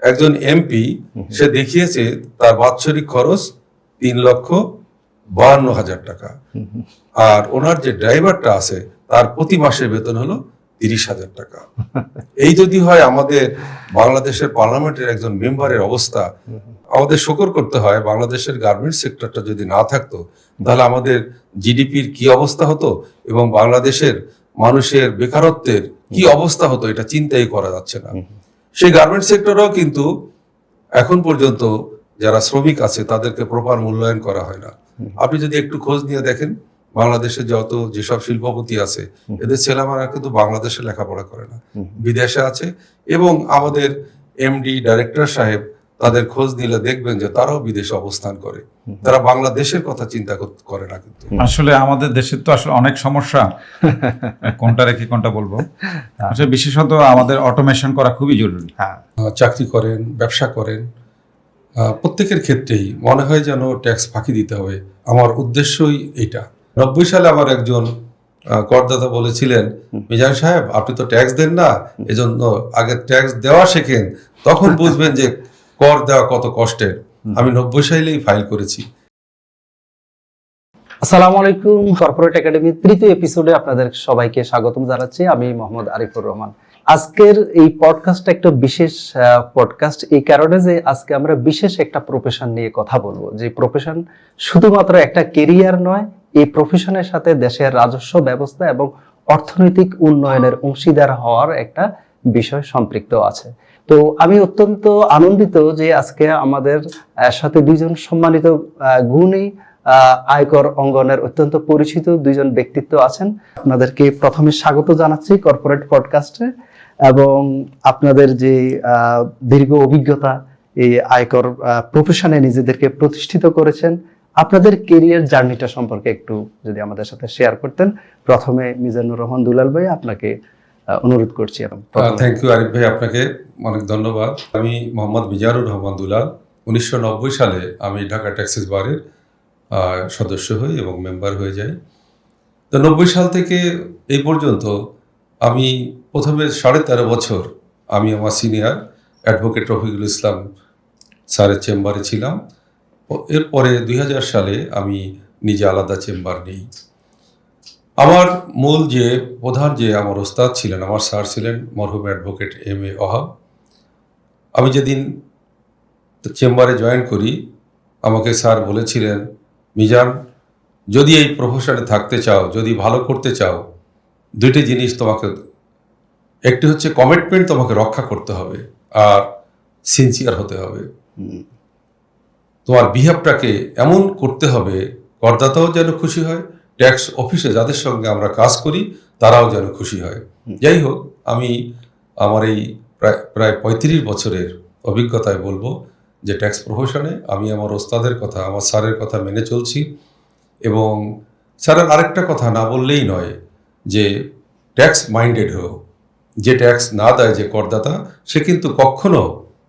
একজন এমপি সে দেখিয়েছে তার বাৎসরিক খরচ 3,52,000 টাকা, আর ওনার যে ড্রাইভারটা আছে তার প্রতি মাসের বেতন হলো 30,000 টাকা। এই যদি হয় আমাদের বাংলাদেশের পার্লামেন্টের একজন মেম্বারের অবস্থা, আমাদের শকর করতে হয় বাংলাদেশের গার্মেন্টস সেক্টরটা যদি না থাকতো তাহলে আমাদের জিডিপির কি অবস্থা হতো এবং বাংলাদেশের মানুষের বেকারত্বের কি অবস্থা হতো, এটা চিন্তাই করা যাচ্ছে না। সেই গার্মেন্টস সেক্টরও কিন্তু এখন পর্যন্ত যারা শ্রমিক আছে তাদেরকে প্রপার মূল্যায়ন করা হয় না। আপনি যদি একটু খোঁজ নিয়ে দেখেন বাংলাদেশে যেসব শিল্পপতি আছে এদের ছেলেমেয়েরা কিন্তু বাংলাদেশে লেখাপড়া করে না, বিদেশে আছে। এবং আমাদের এমডি ডাইরেক্টর সাহেব তাদের খোঁজ নিলে দেখবেন যে তারাও বিদেশে অবস্থান করে, তারা বাংলাদেশের কথা চিন্তা করে না। কিন্তু আসলে আমাদের দেশের তো আসলে অনেক সমস্যা, কোনটা রেখে কোনটা বলবো। আসলে বিশেষত আমাদের অটোমেশন করা খুবই জরুরি। চাকরি করেন, ব্যবসা করেন, প্রত্যেকের ক্ষেত্রেই মনে হয় যেন ট্যাক্স ফাঁকি দিতে হবে। আমার উদ্দেশ্যই এটা। 90 সালে আমার একজন করদাতা বলেছিলেন, মিজান সাহেব আপনি তো ট্যাক্স দেন না, এজন্য আগে ট্যাক্স দেওয়া শেখেন, তখন বুঝবেন যে কর দেওয়া কত কষ্টের। আমি 90 সালেই ফাইল করেছি। আসসালামু আলাইকুম, কর্পোরেট একাডেমির তৃতীয় এপিসোডে আপনাদের সবাইকে স্বাগতম জানাচ্ছি। আমি মোহাম্মদ আরিফুর রহমান। আজকের এই পডকাস্টটা একটা বিশেষ পডকাস্ট এই কারণে যে আজকে আমরা বিশেষ একটা প্রফেশন নিয়ে কথা বলবো, যে প্রফেশন শুধুমাত্র একটা কেরিয়ার নয়, এই প্রফেশনের সাথে দেশের রাজস্ব ব্যবস্থা এবং অর্থনৈতিক উন্নয়নের অংশীদার হওয়ার একটা বিষয় সম্পৃক্ত আছে। তো আমি অত্যন্ত আনন্দিত যে আজকে আমাদের সাথে দুইজন সম্মানিত গুণী আয়কর অঙ্গনের অত্যন্ত পরিচিত দুইজন ব্যক্তিত্ব আছেন। আপনাদেরকে প্রথমে স্বাগত জানাচ্ছি কর্পোরেট পডকাস্টে, এবং আপনাদের যে দীর্ঘ অভিজ্ঞতা এই আয়কর প্রফেশনে নিজেদেরকে প্রতিষ্ঠিত করেছেন, আপনাদের কেরিয়ার জার্নিটা সম্পর্কে একটু যদি আমাদের সাথে শেয়ার করতেন। প্রথমে মিজানুর রহমান দুলাল ভাই, আপনাকে অনুরোধ করছি। থ্যাংক ইউ আরিফ ভাই, আপনাকে অনেক ধন্যবাদ। আমি মোহাম্মদ মিজানুর রহমান দুলাল। 1990 সালে আমি ঢাকা ট্যাক্সেস বারের সদস্য হই এবং মেম্বার হয়ে যাই। তো 90 সাল থেকে এই পর্যন্ত আমি প্রথমে 13.5 বছর আমি আমার সিনিয়র অ্যাডভোকেট রফিকুল ইসলাম স্যারের চেম্বারে ছিলাম। এরপরে 2000 সালে আমি নিজে আলাদা চেম্বার নেই। আমার মূল যে প্রধান যে আমার ওস্তাদ ছিলেন, আমার স্যার ছিলেন মরহুম অ্যাডভোকেট MA ওহাব। আমি যেদিন চেম্বারে জয়েন করি আমাকে স্যার বলেছিলেন, মিজান যদি এই প্রফেশনে থাকতে চাও, যদি ভালো করতে চাও, দুইটি জিনিস তোমাকে, একটি হচ্ছে কমিটমেন্ট তোমাকে রক্ষা করতে হবে, আর সিনসিয়ার হতে হবে। তোমার বিহেভটাকে এমন করতে হবে করদাতাও যেন খুশি হয়, ট্যাক্স অফিসে যাদের সঙ্গে আমরা কাজ করি তারাও যেন খুশি হয়। যাই হোক, আমি আমার এই প্রায় 35 বছরের অভিজ্ঞতায় বলবো যে ট্যাক্স প্রফেশনে আমি আমার ওস্তাদের কথা, আমার স্যারের কথা মেনে চলছি। এবং স্যারের আরেকটা কথা না বললেই নয় যে ট্যাক্স মাইন্ডেড হও। যে ট্যাক্স না দেয় যে করদাতা, সে কিন্তু কখনো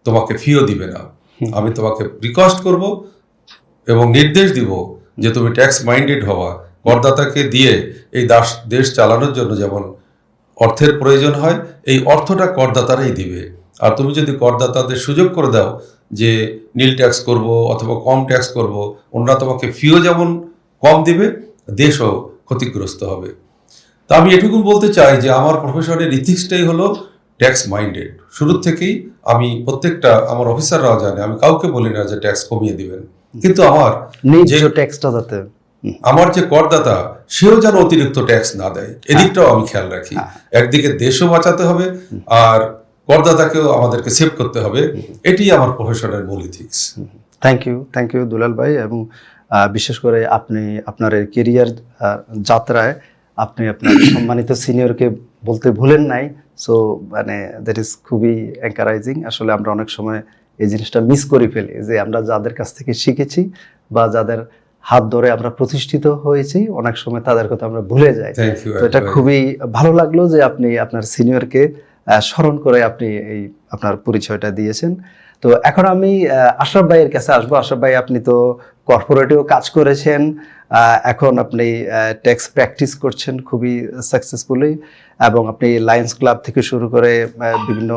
তোমাকে ফিও দিবে না। আমি তোমাকে রিকোয়েস্ট করব এবং নির্দেশ দিব যে তুমি ট্যাক্স মাইন্ডেড হওয়া। করদাতাকে দিয়ে এই দেশ চালানোর জন্য যেমন অর্থের প্রয়োজন হয়, এই অর্থটা করদাতারাই দিবে। আর তুমি যদি করদাতাদের সুযোগ করে দাও যে নীল ট্যাক্স করব অথবা কম ট্যাক্স করব, ওনারা তোমাকে ফিও যেমন কম দিবে, দেশও ক্ষতিগ্রস্ত হবে। তা আমি এটুকু বলতে চাই যে আমার প্রফেশনের ইথিক্সটাই হলো ট্যাক্স মাইন্ডেড। শুরু থেকেই আমি প্রত্যেকটা, আমার অফিসাররাও জানে, আমি কাউকে বলি না যে ট্যাক্স কমিয়ে দিবেন, কিন্তু আমার যে ট্যাক্সটা যাতে আমার যে করদাতা সেও যেন অতিরিক্ত ট্যাক্স না দেয়, এদিকটাও আমি খেয়াল রাখি। একদিকে দেশও বাঁচাতে হবে আর করদাতাকেও আমাদেরকে সেভ করতে হবে। এটি আমার প্রফেশনের মূল ইথিক্স। থ্যাংক ইউ দুলাল ভাই। এবং বিশেষ করে আপনি আপনার এই কেরিয়ার যাত্রায় আপনি আপনার সম্মানিত সিনিয়রকে বলতে ভুলেন নাই। সো মানে দ্যাট ইজ খুবই এনকারেজিং। আসলে আমরা অনেক সময় এই জিনিসটা মিস করে ফেলি, যে আমরা যাদের কাছ থেকে শিখেছি বা যাদের হাত ধরে আমরা প্রতিষ্ঠিত হয়েছি, অনেক সময় তাদের কথা আমরা ভুলে যাই। তো এটা খুবই ভালো লাগলো যে আপনি আপনার সিনিয়রকে স্মরণ করে আপনি এই আপনার পরিচয়টা দিয়েছেন। তো এখন আমি আশরাফ ভাইয়ের কাছে আসবো। আশরাফ ভাই, আপনি তো কর্পোরেটেও কাজ করেছেন, এখন আপনি ট্যাক্স প্র্যাকটিস করছেন খুবই সাকসেসফুলি, এবং আপনি লায়ন্স ক্লাব থেকে শুরু করে বিভিন্ন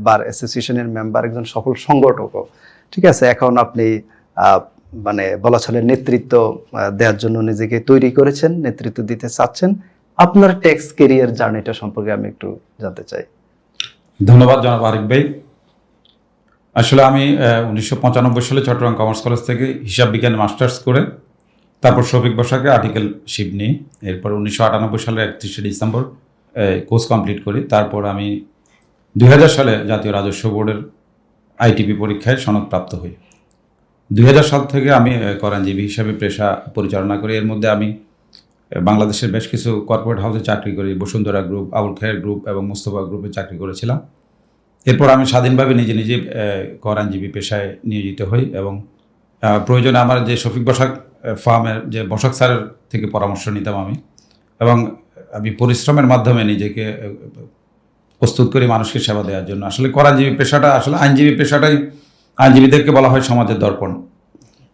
বার অ্যাসোসিয়েশনের মেম্বার, একজন সফল সংগঠকও, ঠিক আছে। এখন আপনি মানে বলা চলে নেতৃত্ব দেওয়ার জন্য নিজেকে তৈরি করেছেন, নেতৃত্ব দিতে চাচ্ছেন। আপনার ট্যাক্স কেরিয়ার জার্নিটা সম্পর্কে আমি একটু জানতে চাই। ধন্যবাদ জনাব আরিফ ভাই। আসলে আমি 1995 সালে চট্টগ্রাম কমার্স কলেজ থেকে হিসাব বিজ্ঞান মাস্টার্স করে তারপর শফিক বসাকে আর্টিকেলশিপ নিই। এরপর 1998 সালের 31শে ডিসেম্বর কোর্স কমপ্লিট করি। তারপর আমি 2000 সালে জাতীয় রাজস্ব বোর্ডের আইটিপি পরীক্ষায় সনদপ্রাপ্ত হই। 2000 সাল থেকে আমি কর আইনজীবী হিসাবে পেশা পরিচালনা করি। এর মধ্যে আমি বাংলাদেশের বেশ কিছু কর্পোরেট হাউসে চাকরি করি, বসুন্ধরা গ্রুপ, আবুল খায়ের গ্রুপ এবং মোস্তফা গ্রুপে চাকরি করেছিলাম। এরপর আমি স্বাধীনভাবে নিজে নিজে কর আইনজীবী পেশায় নিয়োজিত হই এবং প্রয়োজনে আমার যে শফিক বসাক ফার্মের যে বসাক স্যারের থেকে পরামর্শ নিতাম আমি, এবং আমি পরিশ্রমের মাধ্যমে নিজেকে প্রস্তুত করি মানুষকে সেবা দেওয়ার জন্য। আসলে কর আইনজীবী পেশাটা, আসলে আইনজীবী পেশাটাই আইনজীবীদেরকে বলা হয় সমাজের দর্পণ।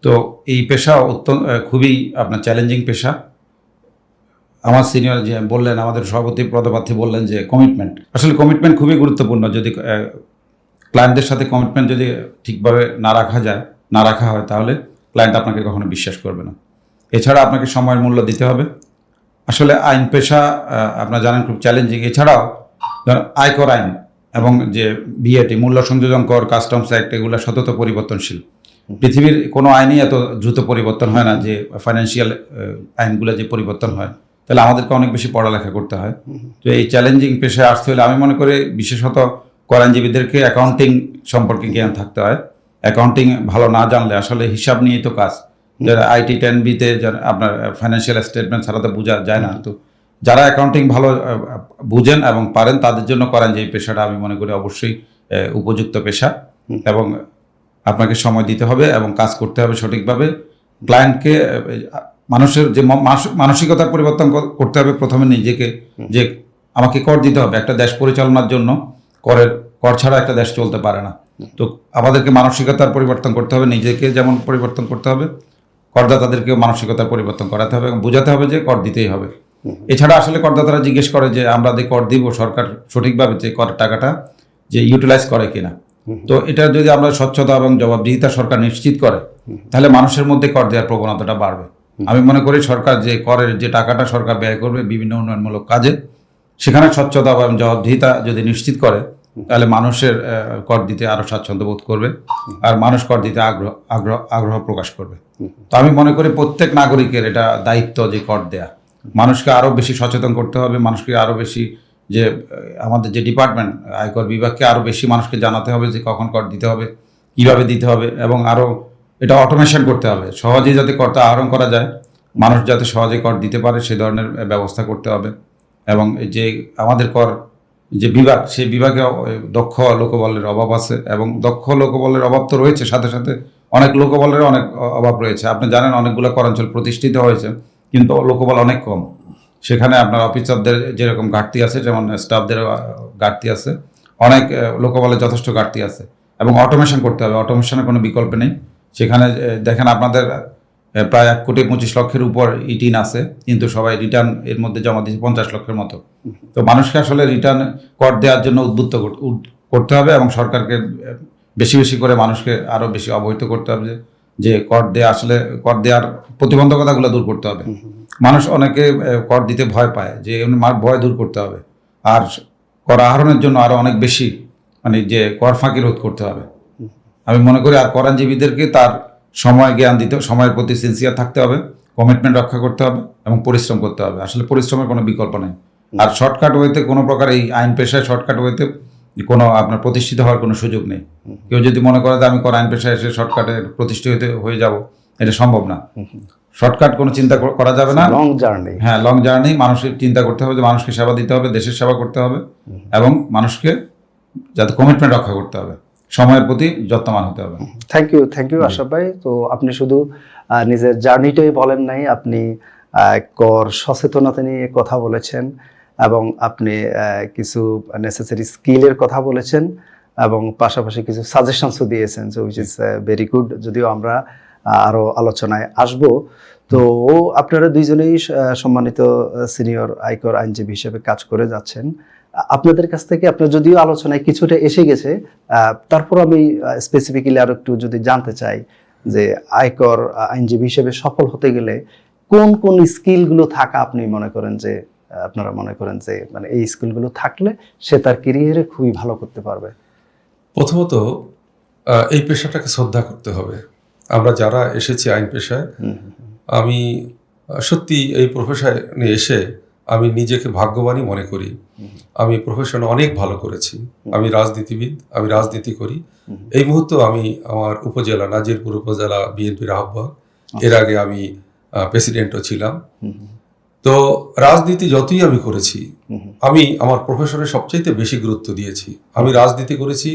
তো এই পেশা খুবই আপনার চ্যালেঞ্জিং পেশা। আমার সিনিয়র যে বললেন, আমাদের সভাপতি পদপ্রার্থী বললেন যে কমিটমেন্ট, আসলে কমিটমেন্ট খুবই গুরুত্বপূর্ণ। যদি ক্লায়েন্টদের সাথে কমিটমেন্ট যদি ঠিকভাবে না রাখা হয় তাহলে ক্লায়েন্ট আপনাকে কখনো বিশ্বাস করবে না। এছাড়া আপনাকে সময়ের মূল্য দিতে হবে। আসলে আইন পেশা আপনারা জানেন খুব চ্যালেঞ্জিং। এছাড়াও আয়কর আইন এবং যে বিএটি মূল্য সংযোজন কর, কাস্টমস অ্যাক্ট, এগুলো সতত পরিবর্তনশীল। পৃথিবীর কোনো আইনই এত দ্রুত পরিবর্তন হয় না যে ফাইন্যান্সিয়াল আইনগুলো যে পরিবর্তন হয়। তাহলে আমাদেরকে অনেক বেশি পড়ালেখা করতে হয়। তো এই চ্যালেঞ্জিং পেশায় আসতে হলে আমি মনে করি বিশেষত কর আইনজীবীদেরকে অ্যাকাউন্টিং সম্পর্কে জ্ঞান থাকতে হয়। অ্যাকাউন্টিং ভালো না জানলে আসলে হিসাব নিয়েই তো কাজ। যারা আইটি 10B-তে আপনার ফাইন্যান্সিয়াল স্টেটমেন্ট ছাড়া তো বোঝা যায় না। তো যারা অ্যাকাউন্টিং ভালো বুঝেন এবং পারেন তাদের জন্য কর আইনজীবী পেশাটা আমি মনে করি অবশ্যই উপযুক্ত পেশা। এবং আপনাকে সময় দিতে হবে এবং কাজ করতে হবে সঠিকভাবে। ক্লায়েন্টকে মানুষের যে মানসিকতার পরিবর্তন করতে হবে প্রথমে নিজেকে, যে আমাকে কর দিতে হবে। একটা দেশ পরিচালনার জন্য কর ছাড়া একটা দেশ চলতে পারে না। তো আমাদেরকে মানসিকতার পরিবর্তন করতে হবে, নিজেকে যেমন পরিবর্তন করতে হবে, করদাতাদেরকেও মানসিকতার পরিবর্তন করাতে হবে এবং বোঝাতে হবে যে কর দিতেই হবে। এছাড়া আসলে করদাতারা জিজ্ঞেস করে যে আমরা যে কর দিব সরকার সঠিকভাবে যে কর টাকাটা যে ইউটিলাইজ করে কিনা। তো এটা যদি আমরা স্বচ্ছতা এবং জবাবদিহিতা সরকার নিশ্চিত করে তাহলে মানুষের মধ্যে কর দেওয়ার প্রবণতাটা বাড়বে। আমি মনে করি সরকার যে করের যে টাকাটা সরকার ব্যয় করবে বিভিন্ন উন্নয়নমূলক কাজে, সেখানে স্বচ্ছতা এবং জবাবদিহিতা যদি নিশ্চিত করে তাহলে মানুষের কর দিতে আরও স্বাচ্ছন্দ্য বোধ করবে আর মানুষ কর দিতে আগ্রহ প্রকাশ করবে। তো আমি মনে করি প্রত্যেক নাগরিকের এটা দায়িত্ব যে কর দেয়া। মানুষকে আরও বেশি সচেতন করতে হবে, মানুষকে আরও বেশি যে আমাদের যে ডিপার্টমেন্ট আয়কর বিভাগকে আরও বেশি মানুষকে জানাতে হবে যে কখন কর দিতে হবে, কীভাবে দিতে হবে, এবং আরও এটা অটোমেশন করতে হবে। সহজেই যাতে করটা আহরণ করা যায়, মানুষ যাতে সহজে কর দিতে পারে সে ধরনের ব্যবস্থা করতে হবে। এবং যে আমাদের কর যে বিভাগ, সেই বিভাগে দক্ষ লোকবলের অভাব আছে এবং দক্ষ লোকবলের অভাব তো রয়েছে, সাথে সাথে অনেক লোকবলের অনেক অভাব রয়েছে। আপনি জানেন অনেকগুলো করাঞ্চল প্রতিষ্ঠিত হয়েছে কিন্তু লোকবল অনেক কম। সেখানে আপনার অফিসারদের যেরকম ঘাটতি আছে, যেমন স্টাফদের ঘাটতি আছে, অনেক লোকবলের যথেষ্ট ঘাটতি আছে এবং অটোমেশন করতে হবে। অটোমেশনের কোনো বিকল্প নেই। সেখানে দেখেন আপনাদের প্রায় 1,25,00,000 উপর ইটিন আছে, কিন্তু সবাই রিটার্ন এর মধ্যে জমা দিচ্ছে 50 লক্ষের মতো। তো মানুষকে আসলে রিটার্ন কর দেওয়ার জন্য উদ্বুদ্ধ করতে হবে এবং সরকারকে বেশি বেশি করে মানুষকে আরও বেশি অবহিত করতে হবে যে কর দেওয়া, আসলে কর দেওয়ার প্রতিবন্ধকতাগুলো দূর করতে হবে। মানুষ অনেকে কর দিতে ভয় পায়, যে ভয় দূর করতে হবে। আর কর আহরণের জন্য আরও অনেক বেশি মানে যে কর ফাঁকি রোধ করতে হবে আমি মনে করি। আর কর আইনজীবীদেরকে তার সময় জ্ঞান দিতে, সময়ের প্রতি সিনসিয়ার থাকতে হবে, কমিটমেন্ট রক্ষা করতে হবে এবং পরিশ্রম করতে হবে। আসলে পরিশ্রমের কোনো বিকল্প নেই। আর শর্টকাট ওয়েতে কোনো প্রকার এই আইন পেশায় শর্টকাট ওয়েতে কোনো আপনার প্রতিষ্ঠিত হওয়ার কোনো সুযোগ নেই। কেউ যদি মনে করে যে আমি কর আইন পেশায় এসে শর্টকাটে প্রতিষ্ঠিত হয়ে যাব, এটা সম্ভব না। শর্টকাট কোনো চিন্তা করা যাবে না, লং জার্নি। হ্যাঁ, লং জার্নি। মানুষের চিন্তা করতে হবে যে মানুষকে সেবা দিতে হবে, দেশের সেবা করতে হবে এবং মানুষকে যাতে কমিটমেন্ট রক্ষা করতে হবে, সময়ের প্রতি যত্নবান হতে হবে। থ্যাংক ইউ আশরাফ ভাই। তো আপনি শুধু নিজের জার্নিটাই বলেন নাই, আপনি কর সচেতনতা নিয়ে কথা বলেছেন এবং আপনি কিছু নেসেসারি স্কিলের কথা বলেছেন এবং পাশাপাশি কিছু সাজেশনসও দিয়েছেন, উইচ ইজ ভেরি গুড। যদিও আমরা আরো আলোচনায় আসব। তো আপনারা দুইজনেই সম্মানিত সিনিয়র আয়কর আইনজীবী হিসেবে কাজ করে যাচ্ছেন। আপনাদের কাছ থেকে আপনার যদিও আলোচনায় কিছুটা এসে গেছে, তারপর আমি স্পেসিফিক্যালি আরো একটু যদি জানতে চাই যে আয়কর আইনজীবী হিসেবে সফল হতে গেলে কোন কোন স্কিলগুলো থাকা আপনি মনে করেন যে আপনারা মনে করেন যে মানে এই স্কিলগুলো থাকলে সে তার ক্যারিয়ারে খুবই ভালো করতে পারবে? প্রথমত এই পেশাটাকে শ্রদ্ধা করতে হবে। আমরা যারা এসেছি আইন পেশায়, আমি সত্যি এই প্রফেশনে এসে আমি নিজেকে ভাগ্যবানই মনে করি। আমি প্রফেশনে অনেক ভালো করেছি। আমি রাজনীতিবিদ, আমি রাজনীতি করি। এই মুহূর্তে আমি আমার উপজেলা নাজিরপুর উপজেলা বিএনপির আহ্বায়ক, এর আগে আমি প্রেসিডেন্টও ছিলাম। তো রাজনীতি যতই আমি করেছি, আমি আমার প্রফেশনে সবচাইতে বেশি গুরুত্ব দিয়েছি। আমি রাজনীতি করেছি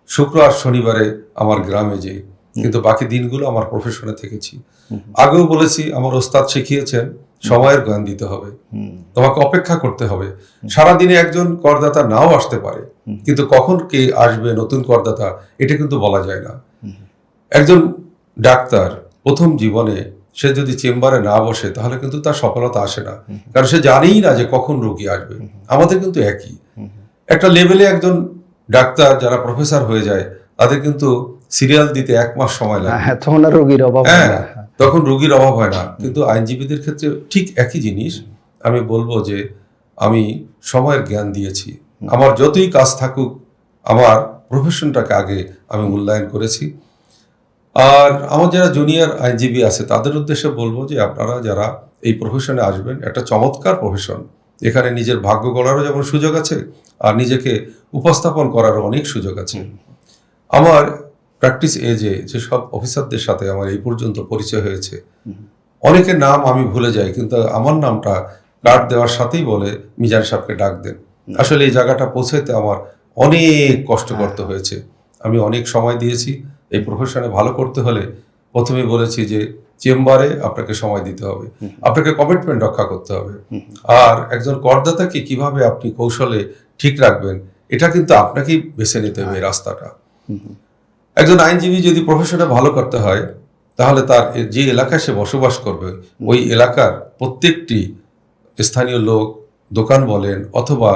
শুক্র আর শনিবারে আমার গ্রামে যে, কিন্তু বাকি দিনগুলো আমার প্রফেশনে থেকেছি। আগেও বলেছি, আমার ওস্তাদ শিখিয়েছেন সময়ের জ্ঞান দিতে হবে, তোমাকে অপেক্ষা করতে হবে। সারাদিনে একজন করদাতা নাও আসতে পারে, কিন্তু কখন কে আসবে নতুন করদাতা এটা কিন্তু বলা যায় না। একজন ডাক্তার প্রথম জীবনে সে যদি চেম্বারে না বসে তাহলে কিন্তু তার সফলতা আসে না, কারণ সে জানেই না যে কখন রোগী আসবে। আমাদের কিন্তু একই একটা লেভেলে একজন ডাক্তার যারা প্রফেসর হয়ে যায় তাদের কিন্তু সিরিয়াল দিতে 1 মাস সময় লাগে। তখন আর রোগীর অভাব হয় না। তখন রোগীর অভাব হয় না। কিন্তু আইনজীবীদের ক্ষেত্রে ঠিক একই জিনিস। আমি বলবো যে আমি সময়ের জ্ঞান দিয়েছি। আমার যতই কাজ থাকুক, আমার প্রফেশনটাকে আগে আমি মূল্যায়ন করেছি। আর আমার যারা জুনিয়র আইনজীবী আছে তাদের উদ্দেশ্যে বলবো যে আপনারা যারা এই প্রফেশনে আসবেন, একটা চমৎকার প্রফেশন। এখানে নিজের ভাগ্য গড়ারও যেমন সুযোগ আছে, আর নিজেকে উপস্থাপন করারও অনেক সুযোগ আছে। আমার প্র্যাকটিস এজে যেসব অফিসারদের সাথে আমার এই পর্যন্ত পরিচয় হয়েছে, অনেকের নাম আমি ভুলে যাই, কিন্তু আমার নামটা কার্ড দেওয়ার সাথেই বলে মিজান সাহেবকে ডাক দেন। আসলে এই জায়গাটা পৌঁছাইতে আমার অনেক কষ্ট করতে হয়েছে। আমি অনেক সময় দিয়েছি। এই প্রফেশনে ভালো করতে হলে প্রথমেই বলেছি যে চেম্বারে আপনাকে সময় দিতে হবে, আপনাকে কমিটমেন্ট রক্ষা করতে হবে। আর একজন করদাতাকে কিভাবে আপনি কৌশলে ঠিক রাখবেন এটা কিন্তু আপনাকেই বেছে নিতে হবে এই রাস্তাটা। একজন আইনজীবী যদি প্রফেশনে ভালো করতে হয় তাহলে তার যে এলাকায় সে বসবাস করবে ওই এলাকার প্রত্যেকটি স্থানীয় লোক, দোকান বলেন অথবা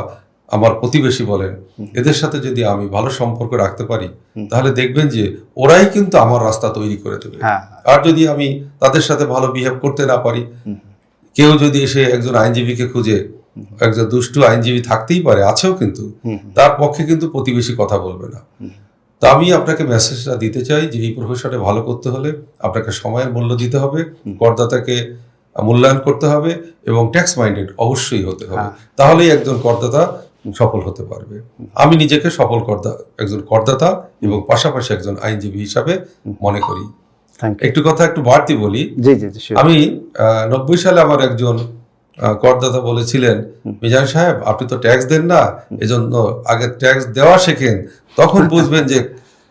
আমার প্রতিবেশী বলেন, এদের সাথে যদি আমি ভালো সম্পর্ক রাখতে পারি তাহলে দেখবেন যে ওরাই কিন্তু আমার রাস্তা তৈরি করে দেবে। আর যদি আমি তাদের সাথে ভালো বিহেভ করতে না পারি, কেউ যদি এসে একজন আইনজীবীকে খুঁজে, একজন দুষ্টু আইনজীবী থাকতেই পারে, আছেও, কিন্তু তার পক্ষে কিন্তু প্রতিবেশী কথা বলবে না। তো আমি আপনাকে মেসেজটা দিতে চাই যে এই প্রফেশনে ভালো করতে হলে আপনাকে সময়ের মূল্য দিতে হবে, করদাতাকে মূল্যায়ন করতে হবে এবং ট্যাক্স মাইন্ডেড অবশ্যই হতে হবে। তাহলেই একজন করদাতা সফল হতে পারবে। আমি নিজেকে সফল একজন করদাতা এবং পাশাপাশি একজন আইনজীবী হিসাবে মনে করি। একটু কথা একটু বাড়তি বলি। আমি 90 সালে আমার একজন করদাতা বলেছিলেন, মিজান সাহেব আপনি তো ট্যাক্স দেন না, এজন্য আগে ট্যাক্স দেওয়া শেখেন, তখন বুঝবেন যে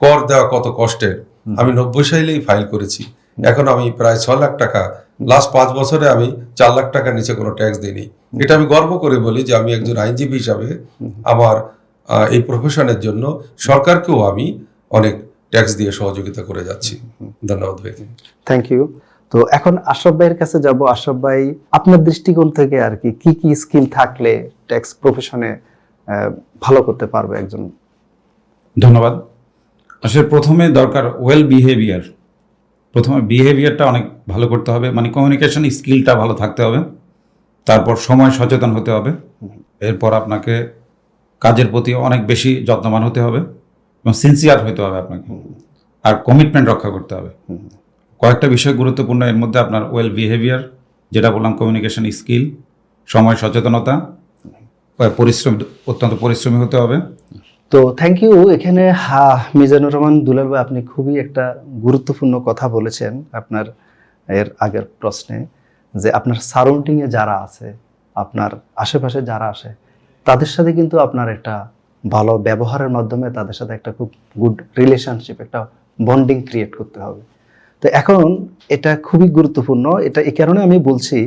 কর দেওয়া কত কষ্টের। আমি 90 সালেই ফাইল করেছি। এখন আমি প্রায় 6 লাখ টাকা, লাস্ট 5 বছরে আমি 4 লাখ টাকার নিচে কোনো ট্যাক্স দিইনি। এটা আমি গর্ব করে বলি যে আমি একজন আইনজীবী হিসাবে আমার এই প্রফেশনের জন্য সরকারকেও আমি অনেক ট্যাক্স দিয়ে সহযোগিতা করে যাচ্ছি। ধন্যবাদ ভাই। Thank you. তো এখন আশরাফ ভাইয়ের কাছে যাব। আশরাফ ভাই, আপনার দৃষ্টিকোণ থেকে আর কি কি স্কিল থাকলে ট্যাক্স প্রফেশনে ভালো করতে পারবে একজন? ধন্যবাদ। আসলে প্রথমে দরকার ওয়েল বিহেভিয়ার। প্রথমে বিহেভিয়ারটা অনেক ভালো করতে হবে, মানে কমিউনিকেশন স্কিলটা ভালো থাকতে হবে। তারপর সময় সচেতন হতে হবে। এরপর আপনাকে কাজের প্রতি অনেক বেশি যত্নবান হতে হবে এবং সিনসিয়ার হতে হবে আপনাকে, আর কমিটমেন্ট রক্ষা করতে হবে। কয়েকটা বিষয় গুরুত্বপূর্ণ এর মধ্যে আপনার ওয়েল বিহেভিয়ার, যেটা বললাম, কমিউনিকেশন স্কিল, সময় সচেতনতা, পরিশ্রম, অত্যন্ত পরিশ্রমী হতে হবে। তো থ্যাংক ইউ। এখানে মিজানুর রহমান দুলাল ভাই, আপনি খুবই একটা গুরুত্বপূর্ণ কথা বলেছেন আপনার এর আগের প্রশ্নে, যে আপনার সারাউন্ডিংয়ে যারা আছে, আপনার আশেপাশে যারা আসে, তাদের সাথে কিন্তু আপনার একটা ভালো ব্যবহারের মাধ্যমে তাদের সাথে একটা খুব গুড রিলেশনশিপ, একটা বন্ডিং ক্রিয়েট করতে হবে। তো এখন এটা খুবই গুরুত্বপূর্ণ। এটা এই কারণে আমি বলছি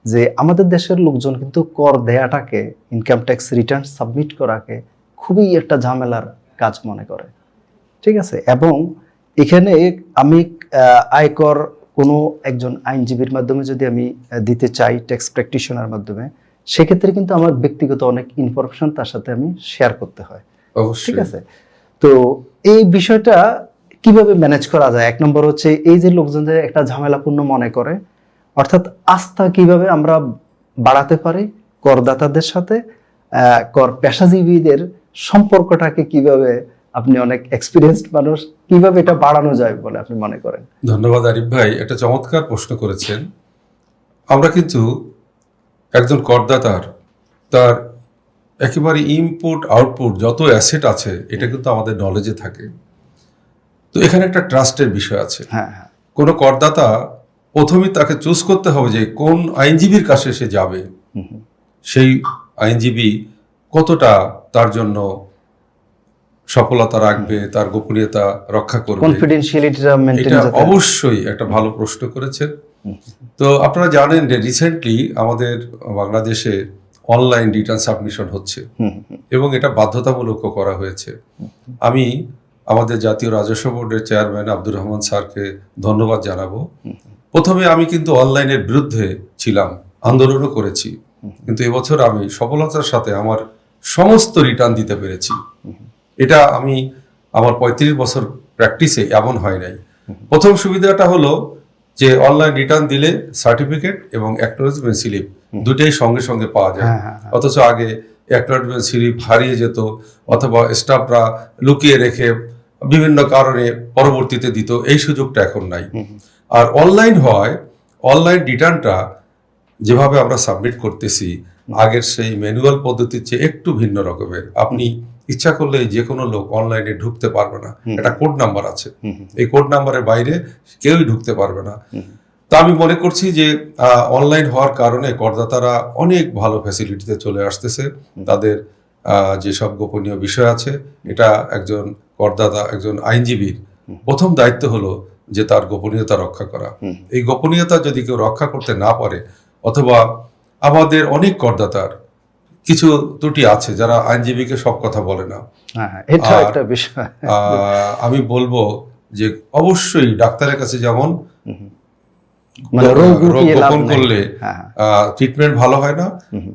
যে আমাদের দেশের লোকজন কিন্তু কর দেয়াটাকে, ইনকাম ট্যাক্স রিটার্ন সাবমিট করাকে খুবই একটা ঝামেলার কাজ মনে করে। ঠিক আছে, এবং এখানে আমি আয়কর কোনো একজন আইনজীবীর মাধ্যমে যদি আমি দিতে চাই, ট্যাক্স প্র্যাকটিশনার মাধ্যমে, সেক্ষেত্রে কিন্তু আমার ব্যক্তিগত অনেক ইনফরমেশন তার সাথে আমি শেয়ার করতে হয়। ঠিক অবশ্যই। আছে, তো এই বিষয়টা কিভাবে ম্যানেজ করা যায়? এক নম্বর হচ্ছে এই যে লোকজন যে একটা ঝামেলাপূর্ণ মনে করে, অর্থাৎ আস্থা কিভাবে আমরা বাড়াতে পারি করদাতাদের সাথে, কর পেশাজীবীদের সম্পর্কটাকে কিভাবে, আপনি অনেক এক্সপিরিয়েন্সড মানুষ, কিভাবে এটা বাড়ানো যায় বলে আপনি মনে করেন? ধন্যবাদ আরিফ ভাই, এটা চমৎকার প্রশ্ন করেছেন। আমরা কিন্তু একজন করদাতার তার একেবারে ইনপুট আউটপুট যত অ্যাসেট আছে এটা কিন্তু আমাদের নলেজে থাকে। তো এখানে একটা ট্রাস্টের বিষয় আছে। হ্যাঁ, হ্যাঁ, কোনো করদাতা প্রথমেই তাকে চুজ করতে হবে যে কোন আইনজীবীর কাছে সে যাবে, সেই আইনজীবী কতটা তার জন্য সফলতা রাখবে, তার গোপনীয়তা রক্ষা করবে। কনফিডেন্সিয়ালিটিটা মেইনটেইন এটা যাতে। অবশ্যই একটা ভালো প্রশ্ন করেছেন। তো আপনারা জানেন যে রিসেন্টলি আমাদের বাংলাদেশে অনলাইন রিটার্ন সাবমিশন হচ্ছে এবং এটা বাধ্যতামূলক করা হয়েছে। আমি আমাদের জাতীয় রাজস্ব বোর্ডের চেয়ারম্যান আব্দুর রহমান স্যারকে ধন্যবাদ জানাবো। প্রথমে আমি কিন্তু অনলাইনের বিরুদ্ধে ছিলাম, আন্দোলনও করেছি, কিন্তু এবছর আমি সফলতার সাথে আমার সমস্ত রিটার্ন দিতে পেরেছি। এটা আমি আমার 35 বছর প্র্যাকটিসে এমন হয় নাই। প্রথম সুবিধাটা হলো যে অনলাইন রিটার্ন দিলে সার্টিফিকেট এবং অ্যাকনোলেজমেন্ট স্লিপ দুটেই সঙ্গে সঙ্গে পাওয়া যায়। অথচ আগে অ্যাকনোলেজমেন্ট স্লিপ হারিয়ে যেত অথবা স্টাফরা লুকিয়ে রেখে বিভিন্ন কারণে পরবর্তীতে দিত, এই সুযোগটা এখন নাই। আর অনলাইন হয়, অনলাইন রিটার্নটা যেভাবে আমরা সাবমিট করতেছি আগের সেই ম্যানুয়াল পদ্ধতির চেয়ে একটু ভিন্ন রকমের। আপনি ইচ্ছা করলে যে কোনো লোক অনলাইনে ঢুকতে পারবে না, একটা কোড নাম্বার আছে, এই কোড নাম্বারের বাইরে কেউই ঢুকতে পারবে না। তা আমি মনে করছি যে অনলাইন হওয়ার কারণে করদাতারা অনেক ভালো ফ্যাসিলিটিতে চলে আসতেছে। তাদের যেসব গোপনীয় বিষয় আছে, এটা একজন করদাতা, একজন আইনজীবীর প্রথম দায়িত্ব হলো যে তার গোপনীয়তা রক্ষা করা। এই গোপনীয়তা যদি কেউ রক্ষা করতে না পারে, অথবা আমাদের অনেক করদাতার কিছু ত্রুটি আছে যারা আইনজীবীকে সব কথা বলে না, এটা আর, একটা বিষয়। আমি বলবো যে অবশ্যই ডাক্তারের কাছে যেমন মানে রোগ রোগ লুকিয়ে লাভ গোপন নাই। করলে হ্যাঁ, ট্রিটমেন্ট ভালো হয় না,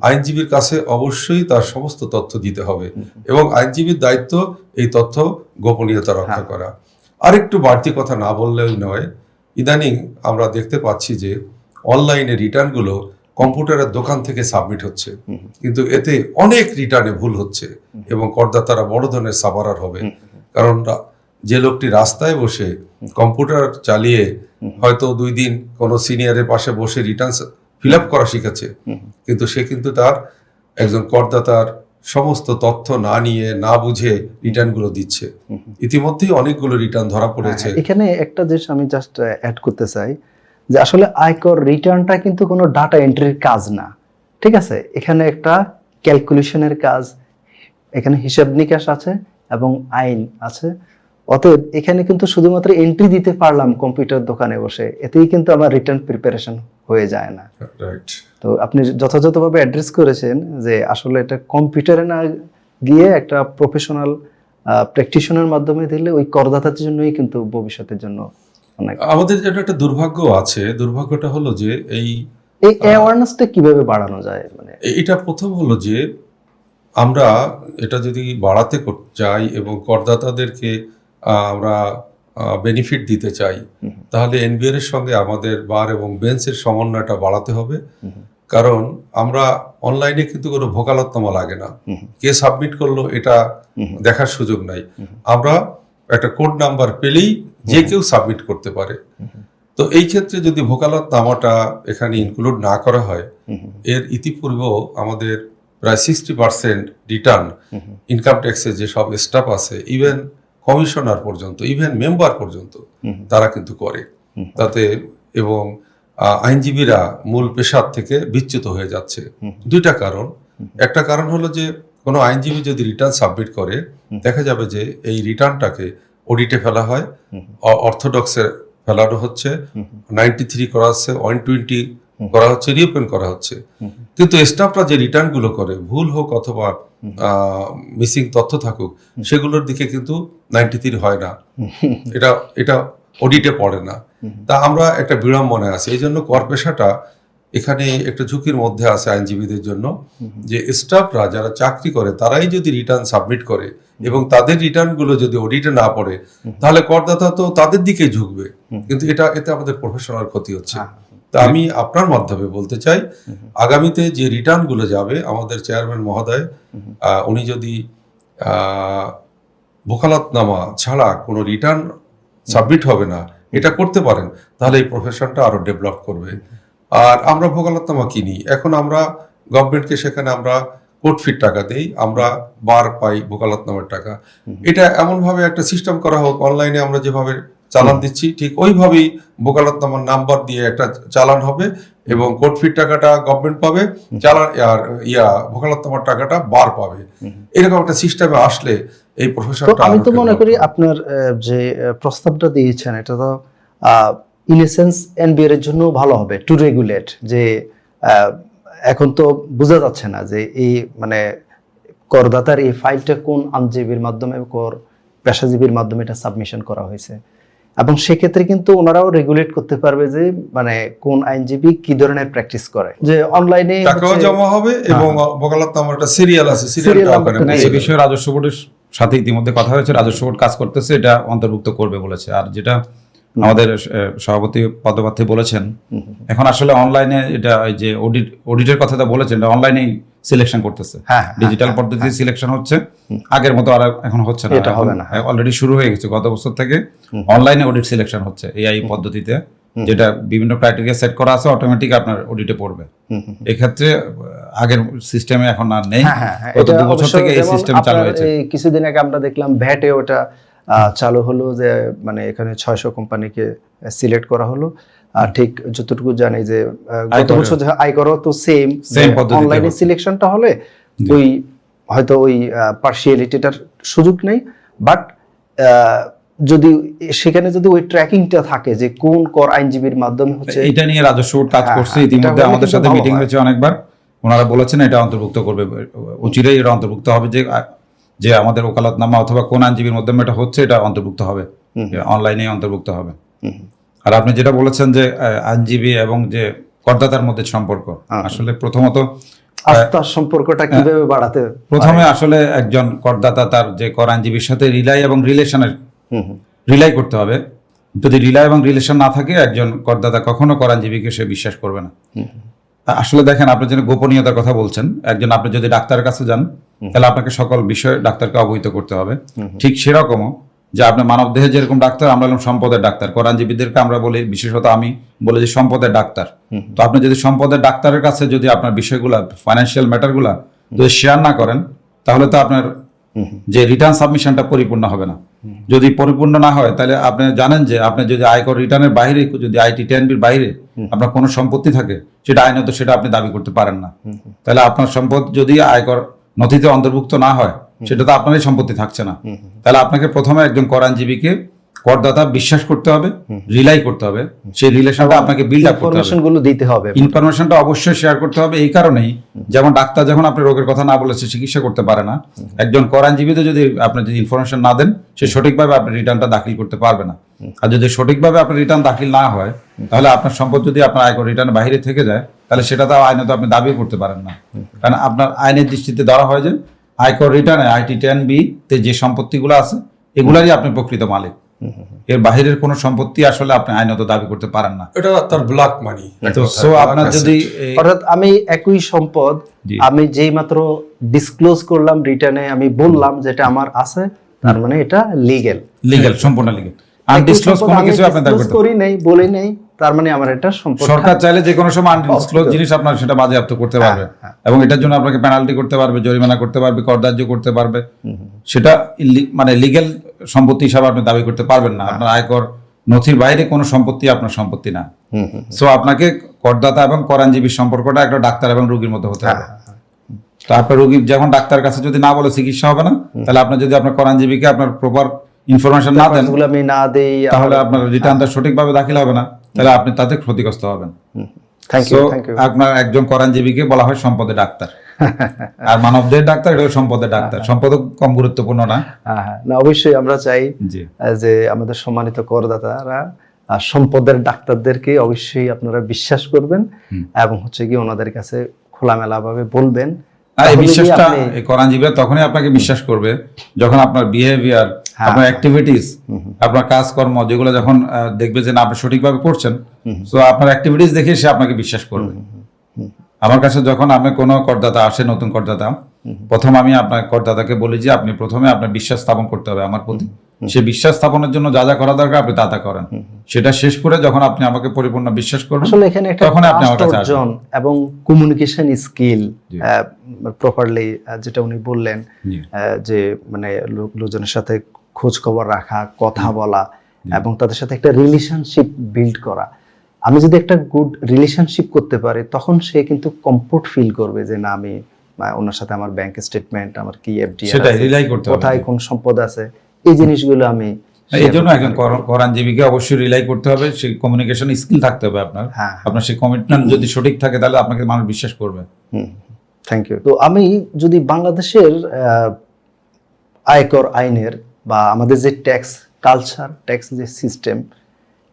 আইনজীবীর কাছে অবশ্যই তার সমস্ত তথ্য দিতে হবে এবং আইনজীবীর দায়িত্ব এই তথ্য গোপনীয়তা রক্ষা করা। আরেকটু বাড়তি কথা না বললেই নয়, ইদানিং আমরা দেখতে পাচ্ছি যে অনলাইনে রিটার্নগুলো কম্পিউটারের দোকান থেকে সাবমিট হচ্ছে, কিন্তু এতে অনেক রিটার্নে ভুল হচ্ছে এবং করদাতারা বড় ধরনের সাফারার হবে। কারণ যে লোকটি রাস্তায় বসে কম্পিউটার চালিয়ে হয়তো 2 দিন কোনো সিনিয়রের পাশে বসে রিটার্ন ফিল আপ করা শিখেছে, কিন্তু সে কিন্তু তার একজন করদাতার সমস্ত তথ্য না নিয়ে না বুঝে রিটার্নগুলো দিচ্ছে। ইতিমধ্যেই অনেকগুলো রিটার্ন ধরা পড়েছে। এখানে একটা জিনিস আমি জাস্ট অ্যাড করতে চাই যে আসলে আয়কর রিটার্নটা কিন্তু কোনো ডাটা এন্ট্রির কাজ না। ঠিক আছে, এখানে একটা ক্যালকুলেশনের কাজ, এখানে হিসাব নিকাশ আছে এবং আইন আছে। অতএব এখানে কিন্তু শুধুমাত্র এন্ট্রি দিতে পারলাম কম্পিউটার দোকানে বসে, এতেই কিন্তু আমার রিটার্ন প্রিপারেশন হয়ে যায় না। রাইট। তো আপনি যথাযথভাবে অ্যাড্রেস করেছেন যে আসলে এটা কম্পিউটারে না গিয়ে একটা প্রফেশনাল প্র্যাকটিশনার মাধ্যমে দিলে ওই করদাতার জন্যই কিন্তু ভবিষ্যতের জন্য অনেক। আমাদের যেটা একটা দুর্ভাগ্য আছে, দুর্ভাগ্যটা হলো যে এই অ্যাওয়ারনেসটা কিভাবে বাড়ানো যায়, মানে এটা প্রথম হলো যে আমরা এটা যদি বাড়াতে চাই এবং করদাতাদেরকে আমরা বেনিফিট দিতে চাই, তাহলে এনবিআর এর সঙ্গে আমাদের বার এবং বেঞ্চের সমন্বয়টা বাড়াতে হবে। কারণ আমরা অনলাইনে কিন্তু কোনো ভোকালতনামা লাগে না, কে সাবমিট করলো এটা দেখার সুযোগ নাই। আমরা একটা কোড নাম্বার পেলেই যে কেউ সাবমিট করতে পারে। তো এই ক্ষেত্রে যদি ভোকালতনামাটা এখানে ইনক্লুড না করা হয়, এর ইতিপূর্বেও আমাদের প্রায় 60% রিটার্ন ইনকাম ট্যাক্সের যে সব স্টাফ আছে, ইভেন কমিশনার পর্যন্ত, ইভেন মেম্বার পর্যন্ত তারা কিন্তু করে তাতে, এবং আইনজীবীরা মূল পেশার থেকে বিচ্যুত হয়ে যাচ্ছে। 2টা কারণ। একটা কারণ হলো যে কোনো আইনজীবী যদি রিটার্ন সাবমিট করে, দেখা যাবে যে এই রিটার্নটাকে অডিটে ফেলা হয়, অর্থোডক্সে ফেলানো হচ্ছে, 93 করা হচ্ছে, 120 করা হচ্ছে, রিওপেন করা হচ্ছে। কিন্তু স্টাফরা যে রিটার্নগুলো করে, ভুল হোক অথবা মিসিং তথ্য থাকুক, সেগুলোর দিকে কিন্তু 93 হয় না, এটা এটা অডিটে পড়ে না। তা আমরা একটা বিড়ম্বনায় আছি। এই জন্য কর পেশাটা এখানে একটা ঝুঁকির মধ্যে আছে আইনজীবীদের জন্য, যে স্টাফরা যারা চাকরি করে তারাই যদি রিটার্ন সাবমিট করে এবং তাদের রিটার্নগুলো যদি অডিটে না পড়ে, তাহলে করদাতা তো তাদের দিকে ঝুঁকবে, কিন্তু এতে আমাদের প্রফেশনাল ক্ষতি হচ্ছে। তা আমি আপনার মাধ্যমে বলতে চাই, আগামীতে যে রিটার্নগুলো যাবে, আমাদের চেয়ারম্যান মহোদয় উনি যদি ওকালতনামা ছাড়া কোনো রিটার্ন সাবমিট হবে না এটা করতে পারেন, তাহলে এই প্রফেশনটা আরো ডেভেলপ করবে। আর আমরা ভোকালতনামা কিনি, এখন আমরা গভর্নমেন্টকে সেখানে আমরা কোর্ট ফির টাকা দেই, আমরা বার পাই ভোকালতনামার টাকা। এটা এমনভাবে একটা সিস্টেম করা হোক, অনলাইনে আমরা যেভাবে চালান দিচ্ছি ঠিক ওইভাবেই ভোকালতনামার নাম্বার দিয়ে একটা চালান হবে এবং কোর্ট ফির টাকাটা গভর্নমেন্ট পাবে, চালান আর ভোকালতনামার টাকাটা বার পাবে। এরকম একটা সিস্টেমে আসলে এই প্রফেশনটা আমি তো মনে করি আপনার যে প্রস্তাবটা দিয়েছেন এটা তো ইন এ সেন্স এনবিআর এর জন্য ভালো হবে, টু রেগুলেট। যে এখন তো বোঝা যাচ্ছে না যে এই মানে করদাতার এই ফাইলটা কোন আইনজীবীর মাধ্যমে, কর পেশাজীবীর মাধ্যমে এটা সাবমিশন করা হয়েছে, এবং সেক্ষেত্রে কিন্তু ওনারাও রেগুলেট করতে পারবে যে মানে কোন আইনজীবী কি ধরনের প্র্যাকটিস করে। যে অনলাইনে টাকাও জমা হবে এবং ভোকালতনামাটা সিরিয়াল আছে, সিরিয়ালটা ওখানে এই বিষয়ে রাজস্ব বোর্ডের সাথে ইতিমধ্যে কথা হয়েছে, রাজস্ব বোর্ড কাজ করতেছে, এটা অন্তর্ভুক্ত করবে বলেছে। আর যেটা আমাদের সভাপতি পদপ্রার্থী বলেছেন, এখন আসলে অনলাইনে এটা ওই যে অডিটের কথাটা বলেছেন, এটা অনলাইনেই সিলেকশন করতেছে, ডিজিটাল পদ্ধতিতে সিলেকশন হচ্ছে, আগের মতো আর এখন হচ্ছে না, অলরেডি শুরু হয়ে গেছে গত বছর থেকে অনলাইনে অডিট সিলেকশন হচ্ছে এআই পদ্ধতিতে, যেটা বিভিন্ন ক্রাইটেরিয়া সেট করা আছে, অটোমেটিক আপনার অডিটে পড়বে। এক্ষেত্রে আগের সিস্টেমে এখন আর নেই, গত 2 বছর থেকে এই সিস্টেম চালু হয়েছে। কিছুদিন আগে আমরা দেখলাম ভ্যাটে ওটা চালু হলো, যে মানে এখানে 600 কোম্পানিকে সিলেক্ট করা হলো। আর ঠিক যতটুকু জানি যে গত বছর আয়করও তো সেম অনলাইনে সিলেকশনটা হলে ওই হয়তো ওই পার্সিয়ালিটিটার সুযোগ নেই, বাট যদি সেখানে যদি ওই ট্র্যাকিংটা থাকে যে কোন কর আইনজীবীর মাধ্যমে হচ্ছে, এটা নিয়ে রাজস্ব বোর্ড কাজ করছে, ইতিমধ্যে আমাদের সাথে মিটিং হয়েছে অনেকবার, ওনারা বলেছেন এটা অন্তর্ভুক্ত করবে, অচিরেই এটা অন্তর্ভুক্ত হবে, যে আমাদের ওকালতনামা অথবা কোন আইনজীবীর মাধ্যমে এটা হচ্ছে এটা অন্তর্ভুক্ত হবে, অনলাইনে অন্তর্ভুক্ত হবে। আর আপনি যেটা বলেছেন যে আইনজীবী এবং যে করদাতার মধ্যে সম্পর্ক, আসলে প্রথমত আস্থার সম্পর্কটা কিভাবে বাড়াতে, প্রথমে আসলে একজন করদাতা তার যে কর আইনজীবীর সাথে রিলাই এবং রিলেশনের রিলাই করতে হবে। যদি রিলাই এবং রিলেশন না থাকে, একজন করদাতা কখনো কর আইনজীবীকে সে বিশ্বাস করবে না। আসলে দেখেন, আপনি যেন গোপনীয়তার কথা বলছেন, আপনি যদি ডাক্তারের কাছে যান তাহলে আপনাকে সকল বিষয়ে ডাক্তারকে অবহিত করতে হবে। ঠিক সেরকমও যে আপনার মানব দেহে যেরকম ডাক্তার, আমরা হলাম সম্পদের ডাক্তার, কর আইনজীবীদেরকে আমরা বলি, বিশেষত আমি বলি যে সম্পদের ডাক্তার। তো আপনি যদি সম্পদের ডাক্তারের কাছে যদি আপনার বিষয়গুলা, ফাইন্যান্সিয়াল ম্যাটারগুলা যদি শেয়ার না করেন, তাহলে তো আপনার যে রিটার্ন সাবমিশনটা পরিপূর্ণ হবে না। যদি পরিপূর্ণ না হয়, তাহলে আপনি জানেন যে আপনি যদি আয়কর রিটার্নের বাইরে, যদি আইটি 10B বাইরে আপনার কোনো সম্পত্তি থাকে, সেটা আইনত সেটা আপনি দাবি করতে পারেন না। তাহলে আপনার সম্পদ যদি আয়কর নথিতে অন্তর্ভুক্ত না হয়, সেটা তো আপনারই সম্পত্তি থাকছে না। তাহলে আপনাকে প্রথমে একজন কর আইনজীবীকে করদাতা বিশ্বাস করতে হবে, রিলাই করতে হবে, সেই রিলেশনটা আপনাকে বিল্ড আপ করতে হবে, ইনফরমেশনটা অবশ্যই শেয়ার করতে হবে। এই কারণেই যেমন ডাক্তার যখন আপনি রোগের কথা না বলেছে চিকিৎসা করতে পারে না, একজন কর আইনজীবীতে যদি আপনি যদি ইনফরমেশন না দেন, সে সঠিকভাবে আপনি রিটার্নটা দাখিল করতে পারবে না। আর যদি সঠিকভাবে আপনার রিটার্ন দাখিল না হয়, তাহলে আপনার সম্পদ যদি আপনার আয়কর রিটার্নের বাইরে থেকে যায়, তাহলে সেটা তো আইনত আপনি দাবি করতে পারেন না। কারণ আপনার আইনের দৃষ্টিতে ধরা হয় যে আয়কর রিটার্নে আইটি 10B তে যে সম্পত্তিগুলো আছে, এগুলারই আপনি প্রকৃত মালিক, এর বাহিরের কোনো সম্পত্তি আসলে আপনি আইনত দাবি করতে পারেন না, এটা তার ব্ল্যাক মানি। সো আপনার যদি অর্থাৎ আমি একই সম্পদ আমি যেই মাত্র ডিসক্লোজ করলাম রিটার্নে, আমি বললাম যেটা আমার আছে, তার মানে এটা লিগ্যাল, সম্পূর্ণ লিগ্যাল। আনডিসক্লোজ কোনো কিছু আপনি দাবি করতে করি নাই, বলি নাই, তার মানে আমার এটা সম্পদ। সরকার চাইলে যে কোনো সময় আনডিসক্লোজ জিনিস আপনার সেটা বাজেয়াপ্ত করতে পারবে, এবং এটার জন্য আপনাকে পেনাল্টি করতে পারবে, জরিমানা করতে পারবে, করদার্য করতে পারবে। সেটা মানে লিগ্যাল সম্পত্তি হিসাবে আপনি দাবি করতে পারবেন না। আপনার আয়কর নথির বাইরে কোনো সম্পত্তি আপনার সম্পত্তি না। সো আপনাকে করদাতা এবং কর আইনজীবীর সম্পর্কটা একটা ডাক্তার এবং রোগীর মধ্যে হতে হবে। তো আপনার রোগী যখন ডাক্তারের কাছে যদি না বলে চিকিৎসা হবে না, তাহলে আপনি যদি আপনার কর আইনজীবীকে আপনার প্রপার ইনফরমেশন না দেন, আমি না দেই, তাহলে আপনার রিটার্নটা সঠিকভাবে দাখিল হবে না, তাহলে আপনি তাতে ক্ষতিগ্রস্ত হবেন। Thank you, So, thank you. আপনার একজন কোরআনজীবীকে বলা হয় সম্পদের ডাক্তার, আর মানবদের ডাক্তার এটা সম্পদের ডাক্তার। সম্পদ কম গুরুত্বপূর্ণ না। হ্যাঁ, না অবশ্যই আমরা চাই জি, যে আমাদের সম্মানিত করদাতারা সম্পদের ডাক্তারদেরকে অবশ্যই আপনারা বিশ্বাস করবেন এবং হচ্ছে কি ওনাদের কাছে খোলামেলা ভাবে বলবেন। আর এই তাহলে কি বিশ্বাসটা আপনি- এই কোরআনজীবীরা তখনই আপনাকে বিশ্বাস করবে যখন আপনার বিহেভিয়ার, আপনার অ্যাক্টিভিটিস, আপনার কাজকর্ম যেগুলো যখন দেখবে যে না আপনি সঠিকভাবে করছেন, তো আপনার অ্যাক্টিভিটিস দেখে সে আপনাকে বিশ্বাস করবে। আমার কাছে যখন আপনি কোনো করদাতা আসে, নতুন করদাতা, প্রথম আমি আপনার করদাতাকে বলি যে আপনি প্রথমে আপনার বিশ্বাস স্থাপন করতে হবে আমার প্রতি। সে বিশ্বাস স্থাপনের জন্য যা যা করা দরকার আপনি তা তা করেন। সেটা শেষ করে যখন আপনি আমাকে পরিপূর্ণ বিশ্বাস করবেন, আসলে এখানে একটা তখন আপনি আমার trust কাছে অর্জন আসবেন। এবং কমিউনিকেশন স্কিল জি। প্রপারলি, যেটা উনি বললেন, জি। যে মানে লোকজনের সাথে খোঁজ খবর রাখা, কথা বলা এবং তাদের সাথে একটা রিলেশনশিপ বিল্ড করা। আমি যদি একটা গুড রিলেশনশিপ করতে পারি তখন সে কিন্তু কমফোর্ট ফিল করবে যে না আমি ওনার সাথে আমার ব্যাংক স্টেটমেন্ট, আমার কি এফডি সেটাই rely করতে হবে। কোথায় কোন সম্পদ আছে, এই জিনিসগুলো আমি এই জন্য একজন কোরআনজীবীকে অবশ্যই রিলাই করতে হবে, সেই কমিউনিকেশন স্কিল থাকতে হবে আপনার। হ্যাঁ। আপনার সেই কমিটমেন্ট যদি সঠিক থাকে তাহলে আপনাকে মানুষ বিশ্বাস করবে। Thank you. তো আমি যদি বাংলাদেশের আয়কর আইনের বা আমাদের যে ট্যাক্স কালচার, ট্যাক্স যে সিস্টেম,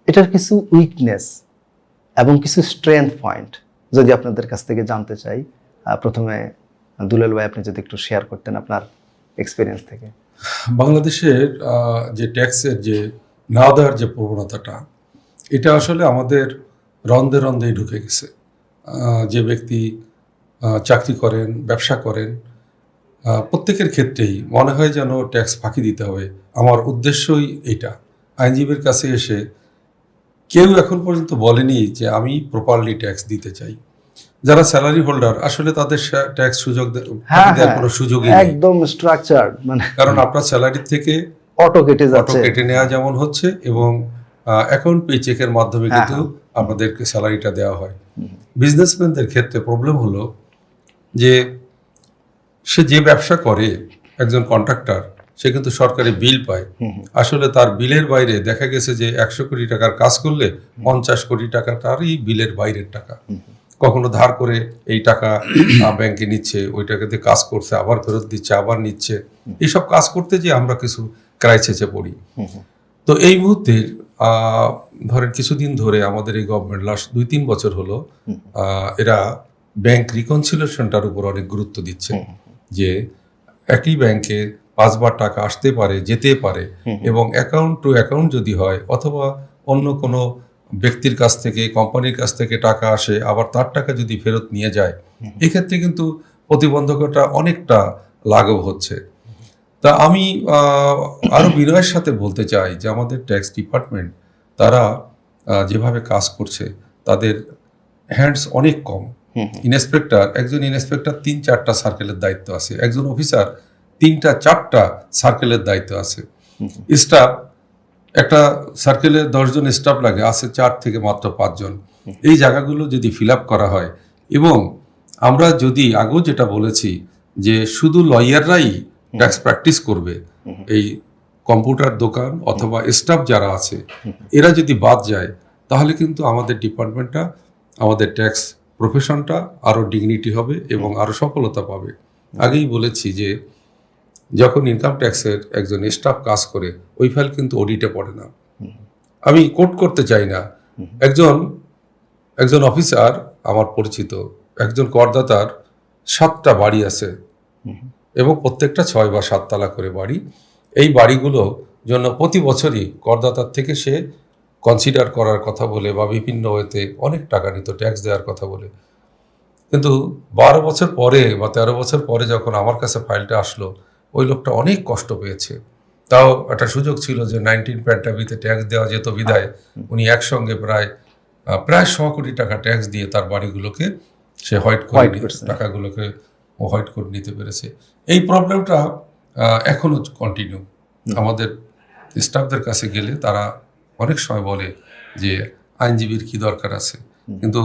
এটার কিছু উইকনেস এবং কিছু স্ট্রেংথ পয়েন্ট যদি আপনাদের কাছ থেকে জানতে চাই, প্রথমে দুলাল ভাই আপনি যদি একটু শেয়ার করতেন আপনার এক্সপিরিয়েন্স থেকে। বাংলাদেশের যে ট্যাক্সের যে না দেওয়ার যে প্রবণতাটা, এটা আসলে আমাদের রন্ধে রন্ধেই ঢুকে গেছে। যে ব্যক্তি চাকরি করেন, ব্যবসা করেন, প্রত্যেকের ক্ষেত্রেই মনে হয় যেন ট্যাক্স ফাঁকি দিতে হবে। আমার উদ্দেশ্যই এটা। আইনজীবীর কাছে এসে কেউ এখন পর্যন্ত বলেনি যে আমি প্রপারলি ট্যাক্স দিতে চাই। যারা স্যালারি হোল্ডার আসলে তাদের ট্যাক্স সুযোগ ফাঁকি দেওয়ার কোনো সুযোগই নেই, একদম স্ট্রাকচার, মানে কারণ আপনার স্যালারি থেকে অটো কেটে অটো যাচ্ছে। কেটে নেওয়া যেমন হচ্ছে এবং অ্যাকাউন্ট পে চেকের মাধ্যমে কিন্তু আমাদেরকে স্যালারিটা দেওয়া হয়। বিজনেসম্যানদের ক্ষেত্রে প্রবলেম হলো যে সে যে ব্যবসা করে, একজন কন্ট্রাক্টর, সে কিন্তু সরকারি বিল পায়। আসলে তার বিলের বাইরে দেখা গেছে যে 100 কোটি টাকার কাজ করলে 50 কোটি টাকা তারই বিলের বাইরের টাকা। কখনো ধার করে এই টাকা ব্যাংকে নিচ্ছে, ওই টাকাতে কাজ করছে, আবার ফেরত দিচ্ছে, আবার নিচ্ছে। এইসব কাজ করতে যে আমরা কিছু ক্রাইসিসে পড়ি। তো এই মুহূর্তে ধরেন কিছুদিন ধরে আমাদের এই গভর্নমেন্ট লাস্ট 2-3 বছর হলো এরা ব্যাংক রিকনসিলিয়েশনটার উপর অনেক গুরুত্ব দিচ্ছে, যে একই ব্যাংকে 5 বার টাকা আসতে পারে, যেতে পারে, এবং অ্যাকাউন্ট টু অ্যাকাউন্ট যদি হয় অথবা অন্য কোনো ব্যক্তির কাছ থেকে, কোম্পানির কাছ থেকে টাকা আসে আবার তার টাকা যদি ফেরত নিয়ে যায়, এক্ষেত্রে কিন্তু প্রতিবন্ধকতা অনেকটা লাঘব হচ্ছে। তা আমি আরো বিনয়ের সাথে বলতে চাই যে আমাদের ট্যাক্স ডিপার্টমেন্ট তারা যেভাবে কাজ করছে তাদের হ্যান্ডস অনেক কম। একজন ইন্সপেক্টর 3-4টা সার্কেলের দায়িত্ব আছে, একজন অফিসার 3-4টা সার্কেলের দায়িত্ব আছে। স্টাফ একটা সার্কেলে 10 জন স্টাফ লাগে, আছে 4 থেকে মাত্র 5 জন। এই জায়গাগুলো যদি ফিল আপ করা হয়, এবং আমরা যদি আগেও যেটা বলেছি যে শুধু লয়াররাই ট্যাক্স প্র্যাকটিস করবে, এই কম্পিউটার দোকান অথবা স্টাফ যারা আছে এরা যদি বাদ যায়, তাহলে কিন্তু আমাদের ডিপার্টমেন্টটা, আমাদের ট্যাক্স প্রফেশনটা আরও ডিগনিটি হবে এবং আরও সফলতা পাবে। আগেই বলেছি যে যখন ইনকাম ট্যাক্সের একজন স্টাফ কাজ করে, ওই ফাইল কিন্তু অডিটে পড়ে না। আমি কোট করতে চাই না, একজন অফিসার আমার পরিচিত, একজন করদাতার 7টা বাড়ি আছে এবং প্রত্যেকটা 6 বা 7 তলা করে বাড়ি। এই বাড়িগুলো জন্য প্রতি বছরই করদাতার থেকে সে কনসিডার করার কথা বলে বা বিভিন্ন ওয়েতে অনেক টাকা নিত, ট্যাক্স দেওয়ার কথা বলে। কিন্তু 12 বছর পরে বা 13 বছর পরে যখন আমার কাছে ফাইলটা আসলো, ওই লোকটা অনেক কষ্ট পেয়েছে। তাও একটা সুযোগ ছিল যে 19 প্যান্টাবিতে ট্যাক্স দেওয়া যেত বিধায় উনি একসঙ্গে প্রায় 100 কোটি টাকা ট্যাক্স দিয়ে তার বাড়িগুলোকে সে হোয়াইট করে টাকাগুলোকে হোয়াইট করে নিতে পেরেছে। এই প্রবলেমটা এখনো কন্টিনিউ। আমাদের স্টাফদের কাছে গেলে তারা অনেক সময় বলে যে আইনজীবীর কি দরকার আছে, কিন্তু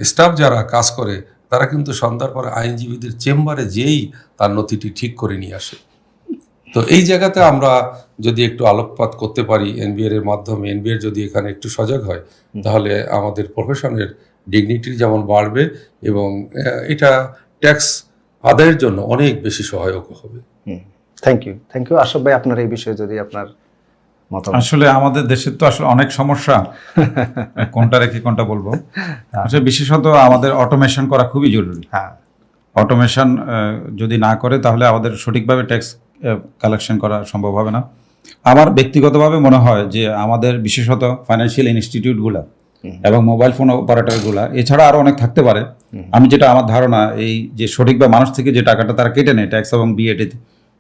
স্টাফ যারা কাজ করে তারা কিন্তু সন্ধ্যার পরে আইনজীবীদের চেম্বারে যেই তার নথিটি ঠিক করে নিয়ে আসে। তো এই জায়গাতে আমরা যদি একটু আলোকপাত করতে পারি এনবিআর এর মাধ্যমে, এনবিআর যদি এখানে একটু সজাগ হয়, তাহলে আমাদের প্রফেশনের ডিগনিটি যেমন বাড়বে এবং এটা ট্যাক্স আদায়ের জন্য অনেক বেশি সহায়ক হবে। থ্যাংক ইউ আশরাফ ভাই, আপনার এই বিষয়ে যদি আপনার মতামত। আসলে আমাদের দেশের তো আসলে অনেক সমস্যা, কোনটা রেখে কোনটা বলবো। আসলে বিশেষত আমাদের অটোমেশন করা খুবই জরুরি। হ্যাঁ, অটোমেশন যদি না করে তাহলে আমাদের সঠিকভাবে ট্যাক্স কালেকশন করা সম্ভব হবে না। আমার ব্যক্তিগতভাবে মনে হয় যে আমাদের বিশেষত ফাইন্যান্সিয়াল ইনস্টিটিউটগুলা এবং মোবাইল ফোন অপারেটরগুলা, এছাড়া আরও অনেক থাকতে পারে। আমি যেটা আমার ধারণা, এই যে সঠিকভাবে মানুষ থেকে যে টাকাটা তারা কেটে নেয় ট্যাক্স এবং বিএটির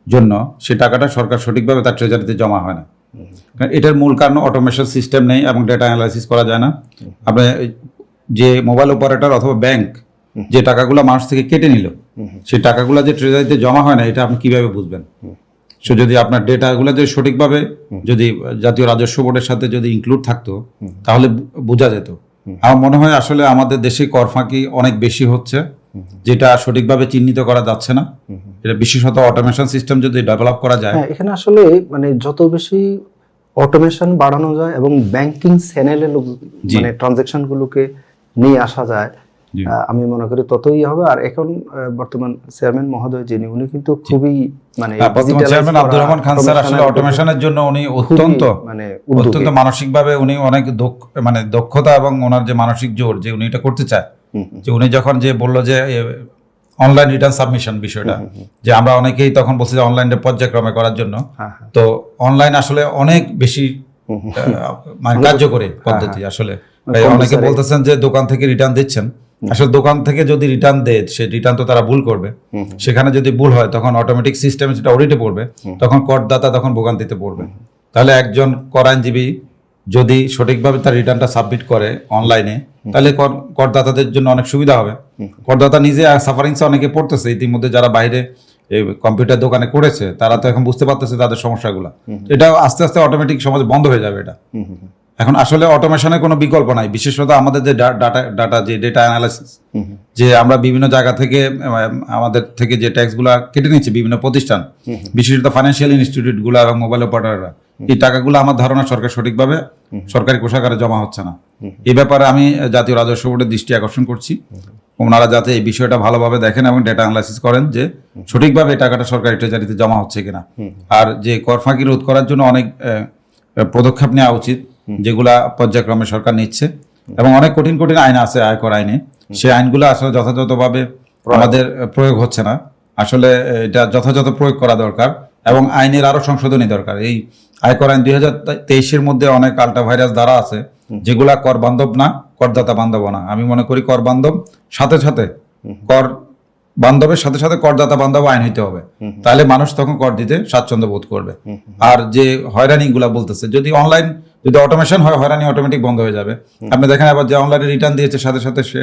জন্য, সে টাকাটা সরকার সঠিকভাবে তার ট্রেজারিতে জমা হয় না। কারণ এটার মূল কারণ অটোমেশন সিস্টেম নেই এবং ডেটা অ্যানালাইসিস করা যায় না। আপনি যে মোবাইল অপারেটর অথবা ব্যাংক যে টাকাগুলো মানুষ থেকে কেটে নিল, সেই টাকাগুলো যে ট্রেজারিতে জমা হয় না, এটা আপনি কিভাবে বুঝবেন? সো যদি আপনার ডেটাগুলো যদি সঠিকভাবে যদি জাতীয় রাজস্ব বোর্ডের সাথে যদি ইনক্লুড থাকতো, তাহলে বোঝা যেত। আমার মনে হয় আসলে আমাদের দেশে কর ফাঁকি অনেক বেশি হচ্ছে, যেটা সঠিকভাবে চিহ্নিত করা যাচ্ছে না। এটা বিশেষত অটোমেশন সিস্টেম যদি ডেভেলপ করা যায়। হ্যাঁ, এখানে আসলে মানে যত বেশি অটোমেশন বাড়ানো যায় এবং ব্যাংকিং চ্যানেলে মানে ট্রানজাকশন গুলোকে নিয়ে আসা যায়, আমি মনে করি ততই হবে। আর এখন বর্তমান চেয়ারম্যান মহোদয় যিনি, উনি কিন্তু খুবই মানে চেয়ারম্যান আব্দুর রহমান খান স্যার আসলে অটোমেশনের জন্য উনি অত্যন্ত মানসিকভাবে উনি অনেক দক্ষতা এবং ওনার যে মানসিক জোর, যে উনি এটা করতে চায়। যে উনি যখন যে বললো যে অনলাইন রিটার্ন সাবমিশন বিষয়টা, যে আমরা অনেকেই তখন বলছি যে অনলাইনে পর্যায়ক্রমে করার জন্য, তো অনলাইন আসলে অনেক বেশি মানে কার্যকরী পদ্ধতি। আসলে অনেকে বলতেছেন যে দোকান থেকে রিটার্ন দিচ্ছেন, আসলে দোকান থেকে যদি রিটার্ন দেয়, সে রিটার্ন তো তারা ভুল করবে। সেখানে যদি ভুল হয় তখন অটোমেটিক সিস্টেমে সেটা অডিটে পড়বে, তখন করদাতা তখন ভোগান্তিতে পড়বে। তাহলে একজন কর আইনজীবী যদি সঠিকভাবে তার রিটার্নটা সাবমিট করে অনলাইনে, তাহলে করদাতাদের জন্য অনেক সুবিধা হবে। করদাতা নিজে সাফারিংসে অনেকে পড়তেছে ইতিমধ্যে, যারা বাইরে কম্পিউটার দোকানে করেছে তারা তো এখন বুঝতে পারতেছে তাদের সমস্যাগুলো। এটা আস্তে আস্তে অটোমেটিক সমাজ বন্ধ হয়ে যাবে এটা। এখন আসলে অটোমেশনের কোনো বিকল্প নাই। বিশেষত আমাদের যে ডাটা যে ডেটা অ্যানালাইসিস, যে আমরা বিভিন্ন জায়গা থেকে আমাদের থেকে যে ট্যাক্সগুলো কেটে নিচ্ছে বিভিন্ন প্রতিষ্ঠান, বিশেষত ফাইন্যান্সিয়াল ইনস্টিটিউটগুলো এবং মোবাইল অপারেটররা, এই টাকাগুলো আমার ধারণা সরকার সঠিকভাবে সরকারি কোষাগারে জমা হচ্ছে না। এই ব্যাপারে আমি জাতীয় রাজস্ব বোর্ডের দৃষ্টি আকর্ষণ করছি, ওনারা যাতে এই বিষয়টা ভালোভাবে দেখেন এবং ডেটা অ্যানালাইসিস করেন যে সঠিকভাবে এই টাকাটা সরকারি ট্রেজারিতে জমা হচ্ছে কিনা। আর যে কর ফাঁকি রোধ করার জন্য অনেক পদক্ষেপ নেওয়া উচিত, যেগুলা পর্যায়ক্রমে সরকার নিচ্ছে, এবং অনেক কঠিন কঠিন আইন আছে আয়কর আইনে, সেই আইনগুলো আসলে যথাযথভাবে আমাদের প্রয়োগ হচ্ছে না। আসলে এটা যথাযথ প্রয়োগ করা দরকার এবং আইনের আরো সংশোধনী দরকার। এই আয়কর আইন 2023-এর মধ্যে অনেক আল্টা ভাইরাস ধারা আছে, যেগুলা কর বান্ধব না, করদাতা বান্ধব না। আমি মনে করি কর বান্ধব সাথে সাথে কর বান্ধবের সাথে সাথে করদাতা বান্ধব আইন হইতে হবে, তাহলে মানুষ তখন কর দিতে স্বাচ্ছন্দ্য বোধ করবে। আর যে হয়রানিগুলা বলতেছে, যদি অনলাইন যদি অটোমেশন হয়, হয়রানি অটোমেটিক বন্ধ হয়ে যাবে। আপনি দেখেন আবার যে অনলাইনে রিটার্ন দিয়েছে সাথে সাথে সে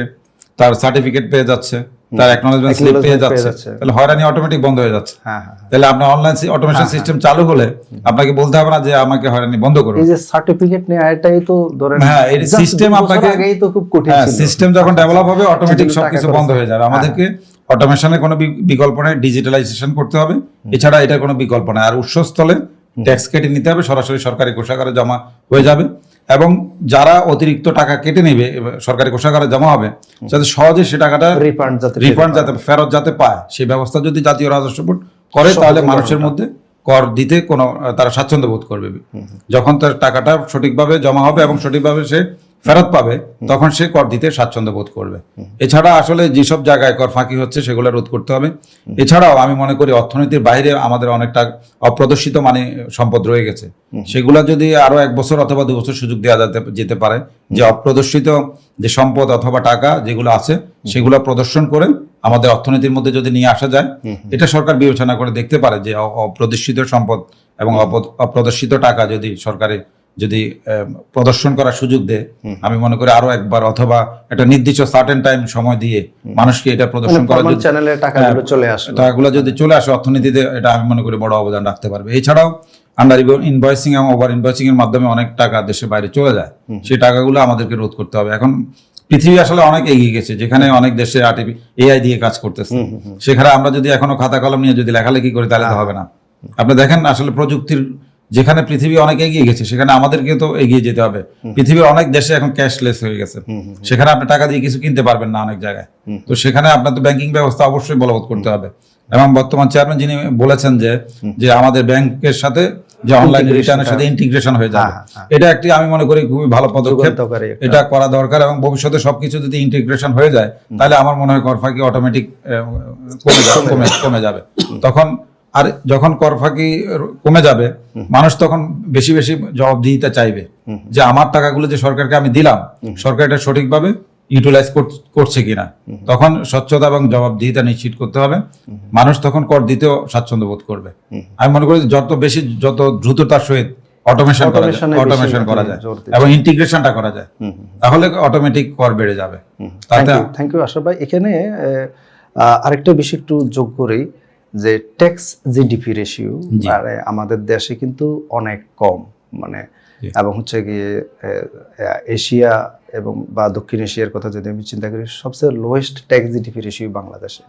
তার সার্টিফিকেট পেয়ে যাচ্ছে, তার অ্যাকনলেজমেন্ট স্লিপ পেয়ে যাচ্ছে, তাহলে হয়রানি অটোমেটিক বন্ধ হয়ে যাচ্ছে। তাহলে আপনার অনলাইন অটোমেশন সিস্টেম চালু হলে আপনাকে বলতে হবে না যে আমাকে হয়রানি বন্ধ করুন। এই যে সার্টিফিকেট নেয়, এটাই তো ধরেন, হ্যাঁ, এই সিস্টেম আপনাকে আগেই তো খুব কঠিন ছিল। সিস্টেম যখন ডেভেলপ হবে অটোমেটিক সবকিছু বন্ধ হয়ে যাবে। আমাদেরকে অটোমেশনের কোনো বিকল্প নেই, ডিজিটালাইজেশন করতে হবে, এছাড়া এটার কোনো বিকল্প নেই। আর উৎসস্থলে ট্যাক্স কেটে নিতে হবে, সরাসরি সরকারি কোষাগারে জমা হয়ে যাবে, এবং যারা অতিরিক্ত টাকা কেটে নেবে সরকারি কোষাগারে জমা হবে, যাতে সহজে সে টাকাটা রিফান্ড যাতে ফেরত যাতে পায়, সেই ব্যবস্থা যদি জাতীয় রাজস্ব বোর্ড করে, তাহলে মানুষের মধ্যে কর দিতে কোনো তারা স্বাচ্ছন্দ্য বোধ করবে। যখন তার টাকাটা সঠিকভাবে জমা হবে এবং সঠিকভাবে সে ফেরত পাবে, তখন সে কর দিতে স্বাচ্ছন্দ্য বোধ করবে। এছাড়া আসলে যেসব জায়গায় কর ফাঁকি হচ্ছে সেগুলো রোধ করতে হবে। এছাড়াও আমি মনে করি অর্থনীতির বাইরে আমাদের অনেকটা অপ্রদর্শিত মানে সম্পদ রয়ে গেছে, সেগুলো যদি আরো 1 বছর অথবা 2 বছর সুযোগ দেওয়া যেতে পারে, যে অপ্রদর্শিত যে সম্পদ অথবা টাকা যেগুলো আছে সেগুলো প্রদর্শন করে আমাদের অর্থনীতির মধ্যে যদি নিয়ে আসা যায়, এটা সরকার বিবেচনা করে দেখতে পারে যে অপ্রদর্শিত সম্পদ এবং অপ্রদর্শিত টাকা যদি সরকারে যদি প্রদর্শন করার সুযোগ দেয়, আমি মনে করি আরো একবার অথবা একটা নির্দিষ্ট সার্টেন টাইম সময় দিয়ে মানুষকে এটা প্রদর্শন করার জন্য টাকাগুলো যদি চলে আসে অর্থনীতিতে, এটা আমি মনে করি বড় অবদান রাখতে পারবে। এছাড়াও আন্ডার ইনভয়েসিং এবং ওভার ইনভয়েসিং এর মাধ্যমে অনেক টাকা দেশের বাইরে চলে যায়, সেই টাকাগুলো আমাদেরকে রোধ করতে হবে। এখন পৃথিবী আসলে অনেক এগিয়ে গেছে, যেখানে অনেক দেশে এআই দিয়ে কাজ করতেছে, সেখানে আমরা যদি এখনো খাতা কলম নিয়ে যদি লেখালেখি করি তাহলে তো হবে না। আপনি দেখেন আসলে প্রযুক্তির যেখানে পৃথিবী অনেক এগিয়ে গেছে সেখানে আমাদেরকে তো এগিয়ে যেতে হবে। পৃথিবীর অনেক দেশে এখন ক্যাশলেস হয়ে গেছে, সেখানে আপনি টাকা দিয়ে কিছু কিনতে পারবেন না অনেক জায়গায়। তো সেখানে আপনার তো ব্যাংকিং ব্যবস্থা অবশ্যই বলবৎ করতে হবে। এবং বর্তমান চেয়ারম্যান যিনি বলেছেন যে আমাদের ব্যাংকের সাথে যে অনলাইন রিটার্নের সাথে ইন্টিগ্রেশন হয়ে যাবে, এটা একটি আমি মনে করি খুবই ভালো পদক্ষেপ, এটা করা দরকার। এবং ভবিষ্যতে সবকিছু যদি ইন্টিগ্রেশন হয়ে যায় তাহলে আমার মনে হয় কর ফাঁকি অটোমেটিক কমে যাবে। তখন আর যখন কর ফাঁকি কমে যাবে মানুষ তখন বেশি বেশি জবাবদিহিতা চাইবে যে আমার টাকাগুলো যে সরকারকে আমি দিলাম সরকার এটা সঠিকভাবে ইউটিলাইজ করছে কিনা। তখন স্বচ্ছতা এবং জবাবদিহিতা নিশ্চিত করতে হবে, মানুষ তখন কর দিতেও স্বাচ্ছন্দ্য বোধ করবে। আমি মনে করি যত দ্রুততার সহিত অটোমেশন করা যায় এবং ইন্টিগ্রেশনটা করা যায় তাহলে অটোমেটিক কর বেড়ে যাবে। থ্যাংক ইউ আশরাফ ভাই। এখানে আরেকটা বিষয় একটু যোগ করি যে ট্যাক্স জিডিপি রেশিও আমাদের দেশে কিন্তু অনেক কম, মানে এবং হচ্ছে গিয়ে এশিয়া এবং বা দক্ষিণ এশিয়ার কথা যদি আমি চিন্তা করি সবচেয়ে লোয়েস্ট ট্যাক্স জিডিপি রেশিও বাংলাদেশে।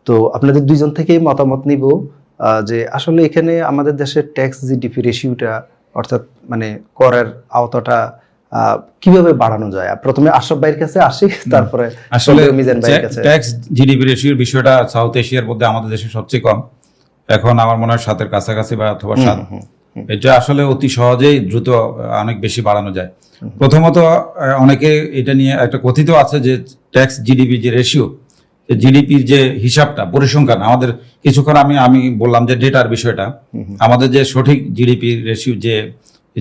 তো আপনাদের দুইজন থেকেই মতামত নিব যে আসলে এখানে আমাদের দেশের ট্যাক্স জিডিপি রেশিওটা অর্থাৎ মানে করের আওতাটা কিভাবে বাড়ানো যায়। প্রথমে আশরাফ ভাইয়ের কাছে আসি, তারপরে আসলে ট্যাক্স জিডিপি রেশিওর বিষয়টা সাউথ এশিয়ার মধ্যে আমাদের দেশে সবচেয়ে কম, এখন আমার মনে হয় 7-এর কাছাকাছি বা অথবা 7। এটা আসলে অতি সহজেই দ্রুত অনেক বেশি বাড়ানো যায়। প্রথমত অনেকে এটা নিয়ে একটা কথিত আছে যে ট্যাক্স জিডিপি যে রেশিও, জিডিপির যে হিসাবটা পরিসংখ্যান আমাদের কিছুক্ষণ আমি বললাম যে ডেটার বিষয়টা, আমাদের যে সঠিক জিডিপি রেশিও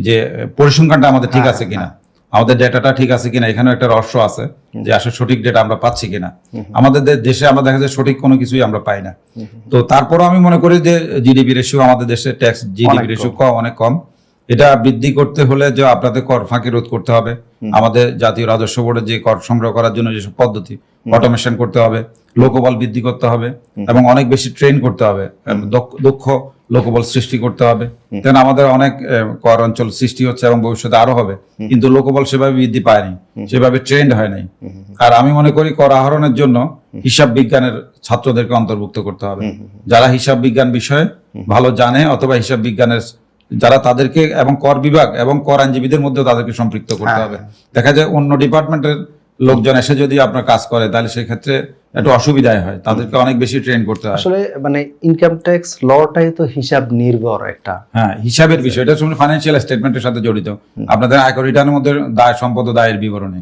যে পরিসংখ্যানটা আমাদের ঠিক আছে কিনা, আমাদের ডেটাটা ঠিক আছে কিনা, এখানে একটা রহস্য আছে যে আসলে সঠিক ডেটা আমরা পাচ্ছি কিনা। আমাদের দেশে আমরা দেখা যায় সঠিক কোনো কিছুই আমরা পাই না। তো তারপরও আমি মনে করি যে জিডিপি রেশিও আমাদের দেশে ট্যাক্স জিডিপি রেশিও অনেক কম। এটা বৃদ্ধি করতে হলে যে আপনাদের কর ফাঁকি রোধ করতে হবে, আমাদের জাতীয় রাজস্ব বোর্ডের যে কর সংগ্রহ করার জন্য যেসব পদ্ধতি অটোমেশন করতে হবে, লোকবল বৃদ্ধি করতে হবে এবং অনেক বেশি ট্রেন করতে হবে, দক্ষ লোকবল সৃষ্টি করতে হবে। কারণ আমাদের অনেক কর অঞ্চল সৃষ্টি হচ্ছে এবং ভবিষ্যতে আরো হবে, কিন্তু লোকবল সেভাবে বৃদ্ধি পায়নি, সেভাবে ট্রেন্ড হয় নাই। আর আমি মনে করি কর আহরণের জন্য হিসাব বিজ্ঞানের ছাত্রদেরকে অন্তর্ভুক্ত করতে হবে, যারা হিসাব বিজ্ঞান বিষয়ে ভালো জানে অথবা হিসাব বিজ্ঞানের যারা তাদেরকে, এবং কর বিভাগ এবং কর আইনজীবীদের মধ্যে তাদেরকে সম্পৃক্ত করতে হবে। দেখা যায় অন্য ডিপার্টমেন্টের লোকজন এসে যদি আপনার কাজ করে তাহলে সেই ক্ষেত্রে একটু অসুবিধায় হয়, তাদেরকে অনেক বেশি ট্রেন করতে হয়। আসলে মানে ইনকাম ট্যাক্স লটাই তো হিসাব নির্ভর একটা, হ্যাঁ হিসাবের বিষয়, এটা শুধু ফাইন্যান্সিয়াল স্টেটমেন্টের সাথে জড়িত। আপনাদের আয়কর রিটার্নের মধ্যে দায় সম্পদ দায়ের বিবরণী,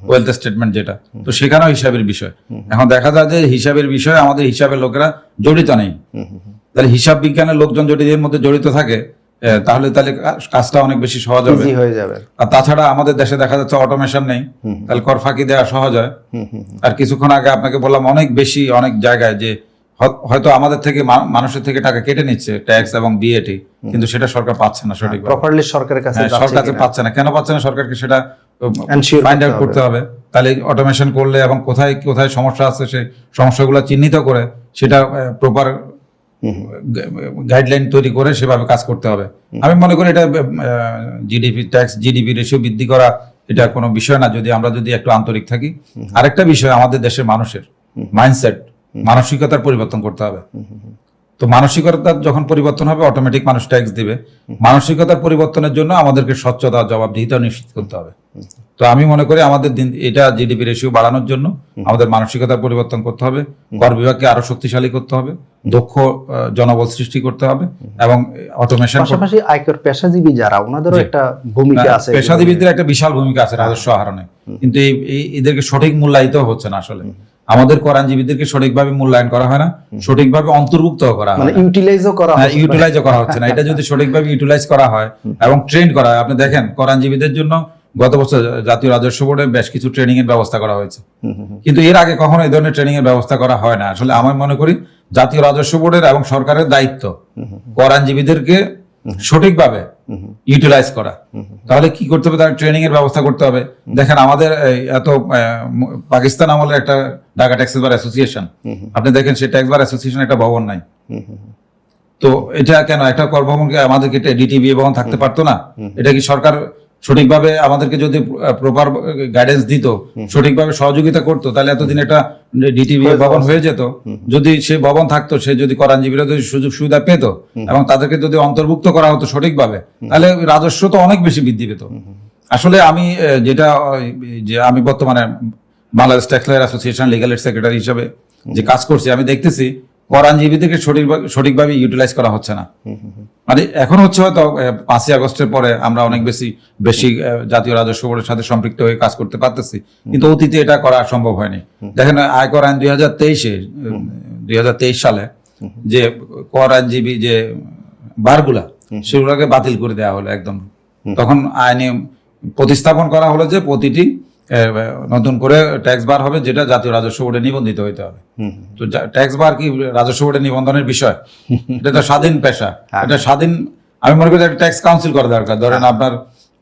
ওয়েলথ স্টেটমেন্ট যেটা, তো সেখানেও হিসাবের বিষয়। এখন দেখা যায় যে হিসাবের বিষয়ে আমাদের হিসাবের লোকেরা জড়িত নেই, তাহলে হিসাব বিজ্ঞানের লোকজন যদি এর মধ্যে জড়িত থাকে তাহলে কাজটা অনেক বেশি সহজ হয়ে যাবে। আর তাছাড়া আমাদের দেশে দেখা যাচ্ছে অটোমেশন নেই, তাহলে কর ফাঁকি দেওয়া সহজ হয়। আর কিছুক্ষণ আগে আপনাকে বললাম অনেক বেশি অনেক জায়গায় যে হয়তো আমাদের থেকে মানুষের থেকে টাকা কেটে নিচ্ছে ট্যাক্স এবং বিএটি, কিন্তু সেটা সরকার পাচ্ছে না সঠিক প্রপারলি সরকারের কাছে পাচ্ছে না। কেন পাচ্ছে না? সরকারকে সেটা ফাইন্ড আউট করতে হবে। তাহলে অটোমেশন করলে এবং কোথায় কোথায় সমস্যা আছে সেই সমস্যাগুলো চিহ্নিত করে সেটা প্রপার গাইডলাইন তৈরি করে সেভাবে কাজ করতে হবে। আমি মনে করি এটা জিডিপি রেশিও বৃদ্ধি করা এটা কোনো বিষয় না, যদি আমরা একটু আন্তরিক থাকি। আরেকটা বিষয়, আমাদের দেশের মানুষের মাইন্ডসেট, মানসিকতার পরিবর্তন করতে হবে। তো মানসিকতা যখন পরিবর্তন হবে অটোমেটিক মানুষ ট্যাক্স দিবে। মানসিকতার পরিবর্তনের জন্য আমাদেরকে স্বচ্ছতা জবাবদিহিতা নিশ্চিত করতে হবে। তো আমি মনে করি আমাদের এটা জিডিপি রেশিও বাড়ানোর জন্য আমাদের মানসিকতার পরিবর্তন করতে হবে, কর বিভাগকে আরো শক্তিশালী করতে হবে, দক্ষ জনবল সৃষ্টি করতে হবে এবং অটোমেশন। পাশাপাশি আয়কর পেশাজীবী যারা, ওনাদেরও একটা ভূমিকা আছে, পেশাজীবীদের একটা বিশাল ভূমিকা আছে রাজস্ব আহরণে, কিন্তু এদেরকে সঠিক মূল্যায়িত হচ্ছে না। আসলে আমাদের কর আইনজীবীদেরকে সঠিকভাবে মূল্যায়ন করা হয় না, সঠিকভাবে অন্তর্ভুক্ত করা হয়, ইউটিলাইজও করা হচ্ছে না। এটা যদি সঠিকভাবে ইউটিলাইজ করা হয় এবং ট্রেন করা হয়, আপনি দেখেন কর আইনজীবীদের জন্য গত বছর জাতীয় রাজস্ব বোর্ডে বেশ কিছু ট্রেনিং এর ব্যবস্থা করা হয়েছে, কিন্তু এর আগে কখনো এই ধরনের ট্রেনিং এর ব্যবস্থা করা হয় না। আসলে আমি মনে করি জাতীয় রাজস্ব বোর্ডের এবং সরকারের দায়িত্ব কর আইনজীবীদেরকে সঠিকভাবে ইউটিলাইজ করা। তাহলে কি করতে হবে? তার ট্রেনিং এর ব্যবস্থা করতে হবে। দেখেন আমাদের এত পাকিস্তান আমলের একটা ঢাকা ট্যাক্স বার অ্যাসোসিয়েশন, আপনি দেখেন সেই ট্যাক্স বার অ্যাসোসিয়েশন একটা ভবন নাই। তো এটা কেন? একটা কর ভবনকে আমাদেরকে ডিটিবি ভবন থাকতে পারতো না? এটা কি সঠিকভাবে আমাদেরকে যদি প্রপার গাইডেন্স দিত, সঠিকভাবে সহযোগিতা করতো, তাহলে এতদিন একটা ডিটিভি ভবন হয়ে যেত। যদি সে ভবন থাকতো, সে যদি করাঞ্জীবীরা যদি সুযোগ সুবিধা পেত এবং তাদেরকে যদি অন্তর্ভুক্ত করা হতো সঠিকভাবে, তাহলে রাজস্ব তো অনেক বেশি বৃদ্ধি পেত। আসলে আমি যে আমি বর্তমানে Bangladesh tax lawyer association legal aid secretary হিসেবে যে কাজ করছি, আমি দেখতেছি করাঞ্জীবীদেরকে সঠিকভাবে ইউটিলাইজ করা হচ্ছে না। মানে এখন হচ্ছে হয়তো 5ই আগস্টের পরে আমরা অনেক বেশি জাতীয় রাজস্ব বোর্ডের সাথে সম্পৃক্ত হয়ে কাজ করতে পারতেছি, কিন্তু অতীতে এটা করা সম্ভব হয়নি। দেখেন আয়কর আইন 2023 সালে যে কর আইনজীবী যে বারগুলা সেগুলোকে বাতিল করে দেওয়া হলো একদম। তখন আইনে প্রতিস্থাপন করা হলো যে প্রতিটি নতুন করে ট্যাক্স বার হবে, যেটা জাতীয় রাজস্ব বোর্ডে নিবন্ধিত হইতে হবে। তো ট্যাক্স বার কি রাজস্ব বোর্ডে নিবন্ধনের বিষয়? এটা তো স্বাধীন পেশা, এটা স্বাধীন। আমি মনে করি একটা ট্যাক্স কাউন্সিল করা দরকার। ধরেন আপনার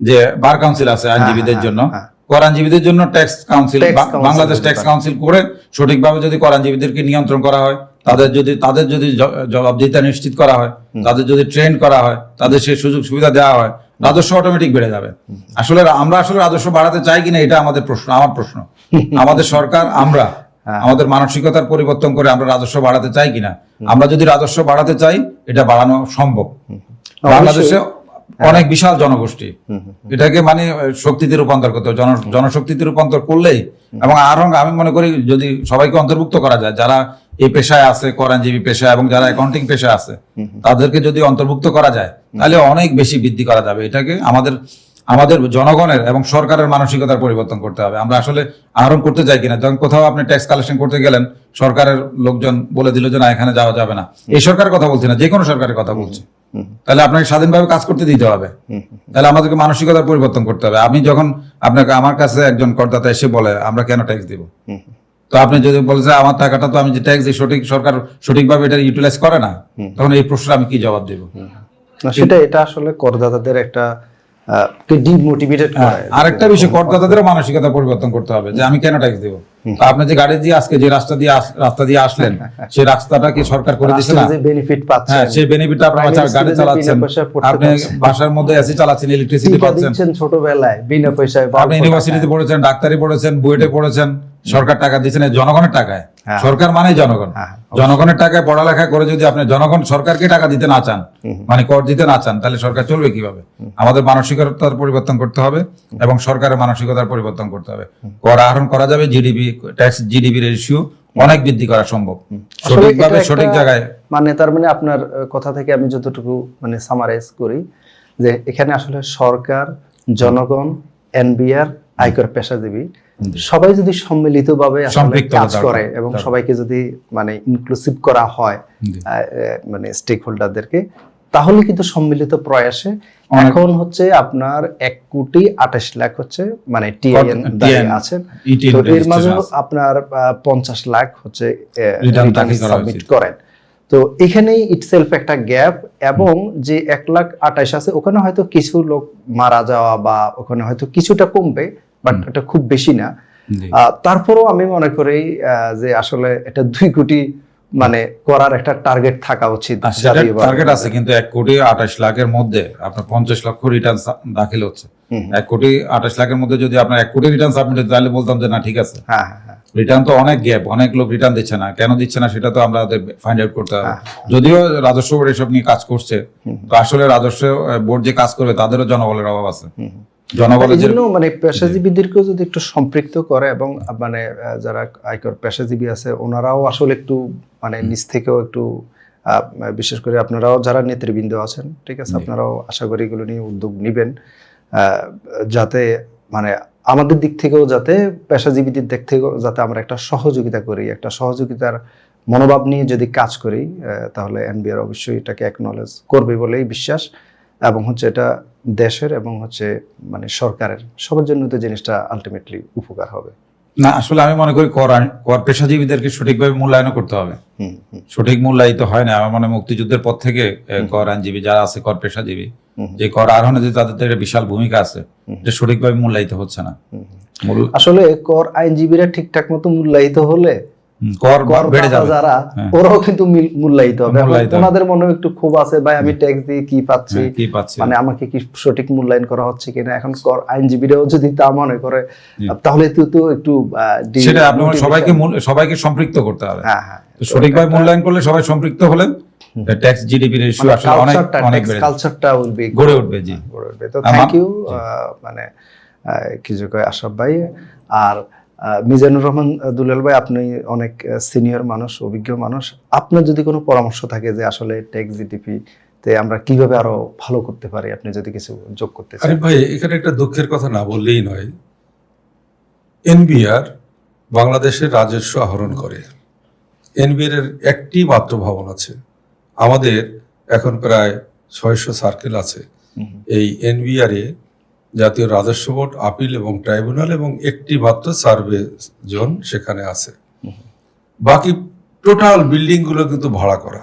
যে বার কাউন্সিল আছে আইনজীবীদের জন্য, করাঞ্জীবীদের জন্য tax council, Bangladesh tax council করে সঠিকভাবে যদি করাঞ্জীবীদেরকে নিয়ন্ত্রণ করা হয়, তাদের যদি জবাবদিহিতা নিশ্চিত করা হয়, তাদের যদি ট্রেন করা হয়, তাদের সেই সুযোগ সুবিধা দেওয়া হয়, রাজস্ব অটোমেটিক বেড়ে যাবে। আমরা রাজস্ব বাড়াতে চাই কিনা, এটা আমাদের প্রশ্ন, আমার প্রশ্ন। আমাদের সরকার, আমাদের মানসিকতার পরিবর্তন করে আমরা রাজস্ব বাড়াতে চাই কিনা। আমরা যদি রাজস্ব বাড়াতে চাই, এটা বাড়ানো সম্ভব। বাংলাদেশে অনেক বিশাল জনগোষ্ঠী, এটাকে মানে শক্তিতে রূপান্তর করতে হবে, জনশক্তিতে রূপান্তর করলেই। এবং আমি মনে করি যদি সবাইকে অন্তর্ভুক্ত করা যায়, যারা এই পেশায় আছে, করাঞ্জীবী পেশায় এবং যারা অ্যাকাউন্টিং পেশায় আছে, তাদেরকে যদি অন্তর্ভুক্ত করা যায়, তাহলে অনেক বেশি বৃদ্ধি করা যাবে। এটাকে আমাদের জনগণের এবং সরকারের মানসিকতার পরিবর্তন করতে হবে। আমরা আসলে আহরণ করতে চাই কিনা। যখন কোথাও আপনি ট্যাক্স কালেকশন করতে গেলেন, সরকারের লোকজন বলে দিল যে না, এখানে যাওয়া যাবে না। এই সরকারের কথা বলছি না, যে কোনো সরকারের কথা বলছি। তাহলে আপনাকে স্বাধীনভাবে কাজ করতে দিতে হবে। তাহলে আমাদেরকে মানসিকতার পরিবর্তন করতে হবে। আমি যখন আমার কাছে একজন করদাতা এসে বলে আমরা কেন ট্যাক্স দিব, তো আপনি যদি বলেন যে আমার টাকাটা তো আমি যে ট্যাক্স দিই সরকার সঠিকভাবে এটা ইউটিলাইজ করে না, তখন এই প্রশ্নে আমি কি জবাব দেব? এটা আসলে করদাতাদের একটা ডিমোটিভেটেড করে। আরেকটা বিষয়, করদাতাদের মানসিকতা পরিবর্তন করতে হবে যে আমি কেন ট্যাক্স দেব। আপনি যে গাড়ি দিয়ে আজকে যে রাস্তা দিয়ে আসলেন, সেই রাস্তাটা কি সরকার করে দিচ্ছে না? হ্যাঁ, সেই বেনিফিটটা আপনার গাড়ি চালাচ্ছেন, আপনি বাসার মধ্যে এসি চালাচ্ছেন, ইলেকট্রিসিটি পাচ্ছেন ছোটবেলায় বিনা পয়সায়। আপনি ইউনিভার্সিটিতে পড়েছেন, ডাক্তারি পড়েছেন, বুয়েটে পড়েছেন, সরকার টাকা দিচ্ছেন, জনগণের টাকায়। সরকার মানেই জনগণ। জনগণের টাকায় পড়ালেখা করে যদি আপনি সরকারকে টাকা দিতে না চান, মানে কর দিতে না চান, তাহলে সরকার চলবে কিভাবে? আমাদের মানসিকতার পরিবর্তন করতে হবে এবং সরকারের মানসিকতার পরিবর্তন করতে হবে। কর আহরণ করা যাবে, জিডিপি রেশিও অনেক বৃদ্ধি করা সম্ভব সঠিকভাবে, সঠিক জায়গায়। মানে তার মানে আপনার কথা থেকে আমি যতটুকু মানে সামারাইজ করি, যে এখানে আসলে সরকার, জনগণ, এনবিআর, আয়কর পেশাজীবী সবাই যদি সম্মিলিতভাবে কাজ করে এবং সবাইকে যদি মানে ইনক্লুসিভ করা হয়, মানে স্টেক হোল্ডারদেরকে, তাহলে কিন্তু সম্মিলিত প্রয়াসে এখন হচ্ছে আপনার 1,28,00,000 হচ্ছে মানে টিআইএন আছেন। তো এর মাঝে আপনার 50 লাখ হচ্ছে রিটার্ন সাবমিট করেন। তো এখানেই ইটসেলফ একটা গ্যাপ, এবং যে 1,28,000 আছে ওখানে হয়তো কিছু লোক মারা যাওয়া বা ওখানে হয়তো কিছুটা কমবে, বাট এটা খুব বেশি না। তারপরেও আমি মনে করি যে আসলে এটা 2 কোটি মানে করার একটা টার্গেট থাকা উচিত। টার্গেট আছে, কিন্তু 1,28,00,000 মধ্যে আপনার 50 লক্ষ রিটার্ন দাখিল হচ্ছে। 1,28,00,000 মধ্যে যদি আপনার 1 কোটি রিটার্ন সাবমিট হতো, তাহলে বলতাম যে না ঠিক আছে। রিটার্ন তো অনেক গ্যাপ, অনেক লোক রিটার্ন দিচ্ছে না। কেন দিচ্ছে না সেটা তো আমরা ফাইন্ড আউট করতে হবে। যদিও রাজস্ব বোর্ড এসব নিয়ে কাজ করছে, তো আসলে রাজস্ব বোর্ড যে কাজ করবে তাদেরও জনবলের অভাব আছে। জনবলের জন্য মানে পেশাজীবীদেরকেও যদি একটু সম্পৃক্ত করে, এবং মানে যারা আয়কর পেশাজীবী আছে ওনারাও আসলে একটু মানে নিজ থেকেও একটু, বিশেষ করে আপনারাও যারা নেতৃবৃন্দ আছেন, ঠিক আছে, আপনারাও আশা করি এগুলো নিয়ে উদ্যোগ নেবেন, যাতে মানে আমাদের দিক থেকেও, যাতে পেশাজীবীদের দিক থেকেও যাতে আমরা একটা সহযোগিতা করি, একটা সহযোগিতার মনোভাব নিয়ে যদি কাজ করি, তাহলে এনবিআর অবশ্যই এটাকে অ্যাকনলেজ করবে বলেই বিশ্বাস। এবং হচ্ছে এটা দেশের এবং হচ্ছে মানে সরকারের সবার জন্য তো জিনিসটা আলটিমেটলি উপকার হবে। না, আসলে আমি মনে করি কর পেশাজীবীদেরকে সঠিকভাবে মূল্যায়ন করতে হবে। সঠিক মূল্যায়িত হয় না। আমার মনে মুক্তিযুদ্ধের পর থেকে কর আইনজীবী যারা আছে, কর পেশাজীবী, যে কর আহরণে যে তাদের বিশাল ভূমিকা আছে, যে সঠিকভাবে মূল্যায়িত হচ্ছে না। আসলে কর আইনজীবীরা ঠিকঠাক মতো মূল্যায়িত হলে কর কর বেড়ে দাতা যাবে। যারা হ্যাঁ। ওরাও কিন্তু মূল্যায়িত হবে। এখন মূল্যায়িত হবে। ওনাদের মনে একটু ক্ষোভ আছে, ভাই আমি ট্যাক্স দিয়ে কি পাচ্ছি, হ্যাঁ, কি পাচ্ছে মানে আমাকে কি সঠিক মূল্যায়ন করা হচ্ছে কিনা। এখন আইনজীবীরাও যদি তা মনে করে জি। তাহলে তো একটু সেটা আপনার motivation- সবাইকে সম্পৃক্ত করতে হবে। হ্যাঁ হ্যাঁ, তো সঠিকভাবে মূল্যায়ন করলে সবাই সম্পৃক্ত হলে ট্যাক্স জিডিপি রেশিও আসলে অনেক অনেক বেড়ে যাবে। কালচারটা উইল বি গড়ে উঠবে। জি, গড়ে উঠবে। তো আমার- থ্যাংক ইউ জি। মানে কিছু কয় আশরাফ ভাই। আর মিজানুর রহমান দুলাল ভাই, আপনি অনেক সিনিয়র মানুষ, অভিজ্ঞ মানুষ, আপনার যদি কোনো পরামর্শ থাকে যে আসলে ট্যাক্স জিডিপি তে আমরা কিভাবে আরো ভালো করতে পারি, আপনি যদি কিছু যোগ করতে চান। আরিফ ভাই, এখানে একটা দুঃখের কথা না বললেই নয়। এনবিআর বাংলাদেশের রাজস্ব আহরণ করে। এনবিআর এর একটি মাত্র ভবন আছে। আমাদের এখন প্রায় 600 সার্কেল আছে। এই এনবিআর এ জাতীয় রাজস্ব বোর্ড, আপিল এবং ট্রাইব্যুনাল এবং একটি মাত্র সার্ভে জোন সেখানে আছে। বাকি টোটাল বিল্ডিং গুলো কিন্তু ভাড়া করা।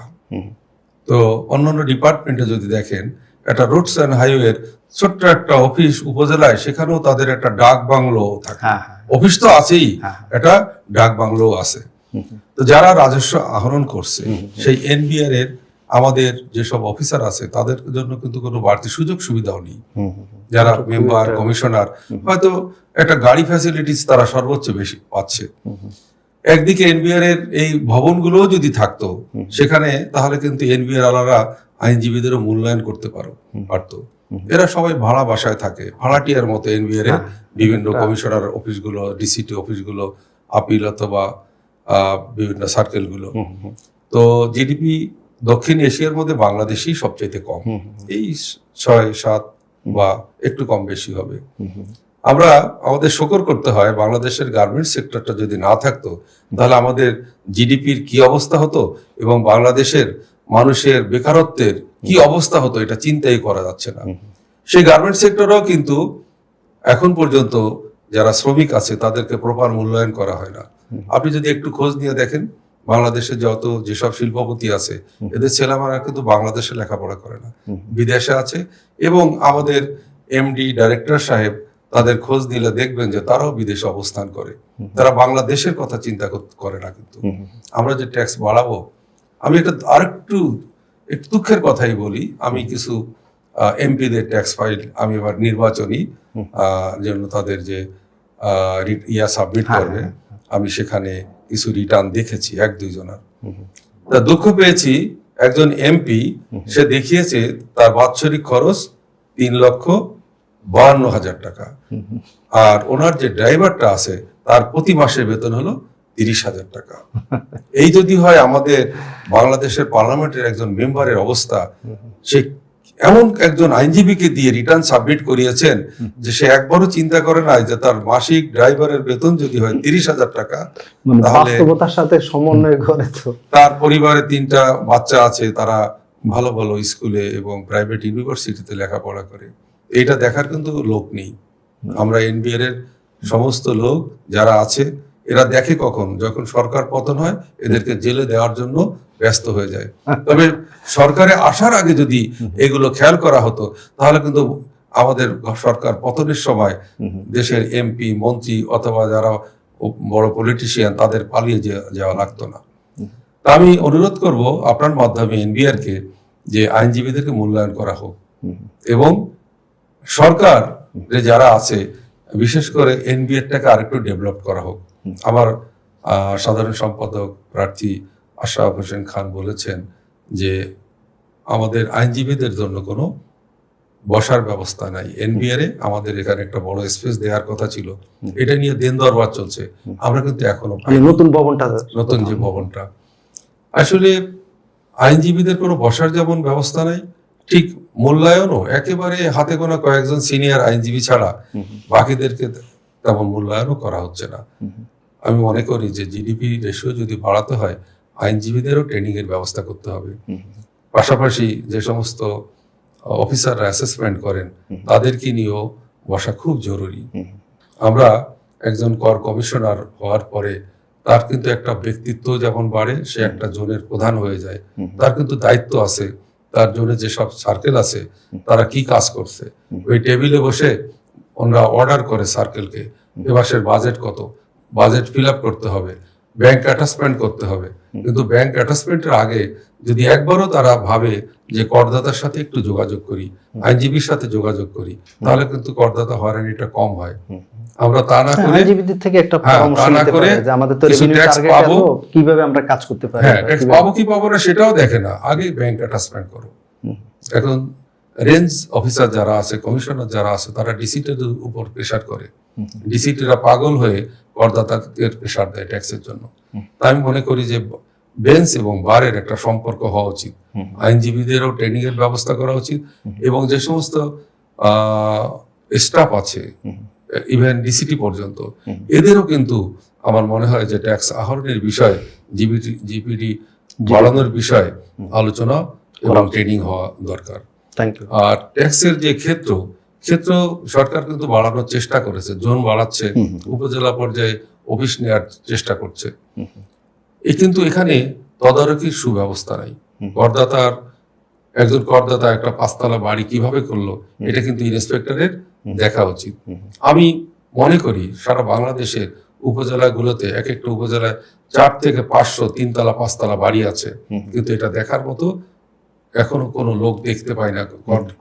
তো অন্যান্য ডিপার্টমেন্টে যদি দেখেন, একটা রোডস অ্যান্ড হাইওয়ের ছোট্ট একটা অফিস উপজেলায়, সেখানেও তাদের একটা ডাক বাংলো থাকে। হ্যাঁ, হ্যাঁ। অফিস তো আছেই, হ্যাঁ। একটা ডাক বাংলো আছে। তো যারা রাজস্ব আহরণ করছে, সেই এনবিআর এর আমাদের যেসব অফিসার আছে তাদের জন্য কিন্তু কোনো বাড়তি সুযোগ সুবিধাও নেই। যারা মেম্বার, কমিশনার, হয়তো একটা গাড়ি ফ্যাসিলিটিস তারা সর্বোচ্চ বেশি পাচ্ছে। একদিকে এনবিআর এর এই ভবনগুলোও যদি থাকতো সেখানে, তাহলে কিন্তু এনবিআর আলারা আইনজীবীদেরও মূল্যায়ন করতে পারতো। এরা সবাই ভাড়া বাসায় থাকে, ভাড়াটিয়ার মতো এনবিআর এর বিভিন্ন কমিশনার অফিসগুলো, ডিসিটি অফিসগুলো, আপিল অথবা বিভিন্ন সার্কেলগুলো। তো জিডিপি দক্ষিণ এশিয়ার মধ্যে বাংলাদেশই সবচাইতে কম, এই 6-7 বা একটু কম বেশি হবে। আমরা আমাদের শকর করতে হয়, বাংলাদেশের গার্মেন্টস সেক্টরটা যদি না থাকতো তাহলে আমাদের জিডিপির কি অবস্থা হতো এবং বাংলাদেশের মানুষের বেকারত্বের কি অবস্থা হতো, এটা চিন্তাই করা যাচ্ছে না। সেই গার্মেন্টস সেক্টরও কিন্তু এখন পর্যন্ত যারা শ্রমিক আছে তাদেরকে প্রপার মূল্যায়ন করা হয় না। আপনি যদি একটু খোঁজ নিয়ে দেখেন, বাংলাদেশে যেসব শিল্পপতি আছে, এদের ছেলেমেয়েরা কিন্তু বাংলাদেশে লেখাপড়া করে না, বিদেশে আছে। এবং আমাদের এমডি, ডাইরেক্টর সাহেব, তাদের খোঁজ নিলে দেখবেন যে তারাও বিদেশে অবস্থান করে। তারা বাংলাদেশের কথা চিন্তা করে না। কিন্তু আমরা যে ট্যাক্স বাড়াবো, আমি আরেকটু দুঃখের কথাই বলি, আমি কিছু এমপিদের ট্যাক্স ফাইল, আমি এবার নির্বাচনী জন্য তাদের যে সাবমিট করবে, আমি সেখানে কিছু রিটার্ন দেখেছি 1-2 জনের। তা দুঃখ পেয়েছি, একজন এমপি সে দেখিয়েছে তার বাৎসরিক খরচ 3,52,000 টাকা, আর ওনার যে ড্রাইভারটা আছে তার প্রতি মাসের বেতন হলো 30,000 টাকা। এই যদি হয় আমাদের বাংলাদেশের পার্লামেন্টের একজন মেম্বারের অবস্থা, সে এমন একজন আইনজীবীকে দিয়ে রিটার্ন সাবমিট করিয়েছেন যে সে একবারও চিন্তা করে নাই যে তার মাসিক ড্রাইভারের বেতন যদি হয় 30,000 টাকা, তাহলে বাস্তবতার সাথে সমন্বয় করে তো তার পরিবারে 3টা বাচ্চা আছে, তারা ভালো ভালো স্কুলে এবং প্রাইভেট ইউনিভার্সিটিতে লেখাপড়া করে। এটা দেখার কিন্তু লোক নেই। আমরা এনবিআর এর সমস্ত লোক যারা আছে, এরা দেখে কখন, যখন সরকার পতন হয় এদেরকে জেলে দেওয়ার জন্য ব্যস্ত হয়ে যায়। তবে সরকারে আসার আগে যদি এগুলো খেয়াল করা হতো, তাহলে কিন্তু আমাদের সরকার পতনের সময় দেশের এমপি, মন্ত্রী অথবা যারা বড় পলিটিশিয়ান, তাদের পালিয়ে যাওয়া লাগতো না। তা আমি অনুরোধ করব আপনার মাধ্যমে এনবিআর কে, যে আইনজীবীদেরকে মূল্যায়ন করা হোক এবং সরকার যারা আছে, বিশেষ করে এনবিআরটাকে আরেকটু ডেভেলপ করা হোক। আমার সাধারণ সম্পাদক প্রার্থী আশরাফ হোসেন খান বলেছেন যে আমাদের আইনজীবীদের জন্য কোনো বসার ব্যবস্থা নাই এনবিআর এ। আমাদের এখানে একটা বড় স্পেস দেওয়ার কথা ছিল, এটা নিয়ে দেন দরবার চলছে। আমরা কিন্তু এখনো নতুন ভবনটা, নতুন যে ভবনটা, আসলে আইনজীবীদের কোনো বসার যেমন ব্যবস্থা নাই, ঠিক মূল্যায়নও একেবারে হাতে গোনা কয়েকজন সিনিয়র আইনজীবী ছাড়া বাকিদেরকে তেমন মূল্যায়নও করা হচ্ছে না। আমি মনে করি যে জিডিপি রেশিও যদি বাড়াতে হয়, আইনজীবীদেরও ট্রেনিং এর ব্যবস্থা করতে হবে। পাশাপাশি যে সমস্ত অফিসাররা অ্যাসেসমেন্ট করেন, তাদেরকে নিয়েও বসা খুব জরুরি। আমরা একজন কর কমিশনার হওয়ার পরে তার কিন্তু একটা ব্যক্তিত্ব যেমন বাড়ে, সে একটা জোনের প্রধান হয়ে যায়। তার কিন্তু দায়িত্ব আছে, তার জোনে যেসব সার্কেল আছে তারা কি কাজ করছে, ওই টেবিলে বসে ওনারা অর্ডার করে সার্কেলকে, এ মাসের বাজেট কত, বাজেট ফিল আপ করতে হবে, ব্যাংক অ্যাটাচমেন্ট করতে হবে, কিন্তু ব্যাংক অ্যাটাচমেন্টের আগে যদি একবারও তারা ভাবে যে করদাতার সাথে একটু যোগাযোগ করি, আইনজীবীর সাথে যোগাযোগ করি, তাহলে কিন্তু করদাতা হয়রানিটা কম হয়। আমরা তা না করে আইনজীবীদের থেকে একটা হ্যাঁ, পরামর্শ তা না নিতে করে পারে যে আমাদের তো কিছু রেভিনিউ tax টার্গেট পাবো। এত, কিভাবে আমরা কাজ করতে পারি, হ্যাঁ, ট্যাক্স পাবো কি পাবো না সেটাও দেখে না, আগে ব্যাংক অ্যাটাচমেন্ট করো। এখন রেঞ্জ অফিসার যারা আছে, কমিশনার যারা আছে, তারা ডিসিটির উপর প্রেশার করে, ডিসিটিরা পাগল হয়ে করদাতাদের প্রেশার দেয় ট্যাক্সের জন্য। তাই আমি মনে করি যে বেঞ্চ এবং বারের একটা সম্পর্ক হওয়া উচিত, আইনজীবীদেরও ট্রেনিং এর ব্যবস্থা করা উচিত, এবং যে সমস্ত স্টাফ আছে ইভেন ডিসিটি পর্যন্ত, এদেরও কিন্তু আমার মনে হয় যে ট্যাক্স আহরণের বিষয়ে জিপিডি বাড়ানোর বিষয়ে আলোচনা এবং ট্রেনিং হওয়া দরকার। Thank you. আর ট্যাক্সের যে ক্ষেত্র সরকার কিন্তু বাড়ানোর চেষ্টা করেছে, জোন বাড়াচ্ছে, উপজেলা পর্যায়ে অফিস নেওয়ার চেষ্টা করছে। কিন্তু এখানে তদারকির সুব্যবস্থা নাই। একজন করদাতা একটা 5 তলা বাড়ি কিভাবে করলো, এটা কিন্তু ইন্সপেক্টরের দেখা উচিত। আমি মনে করি সারা বাংলাদেশের উপজেলাগুলোতে এক একটা উপজেলায় 4 থেকে 500 3 তলা 5 তলা বাড়ি আছে, কিন্তু এটা দেখার মতো এখনো কোনো লোক দেখতে পাই না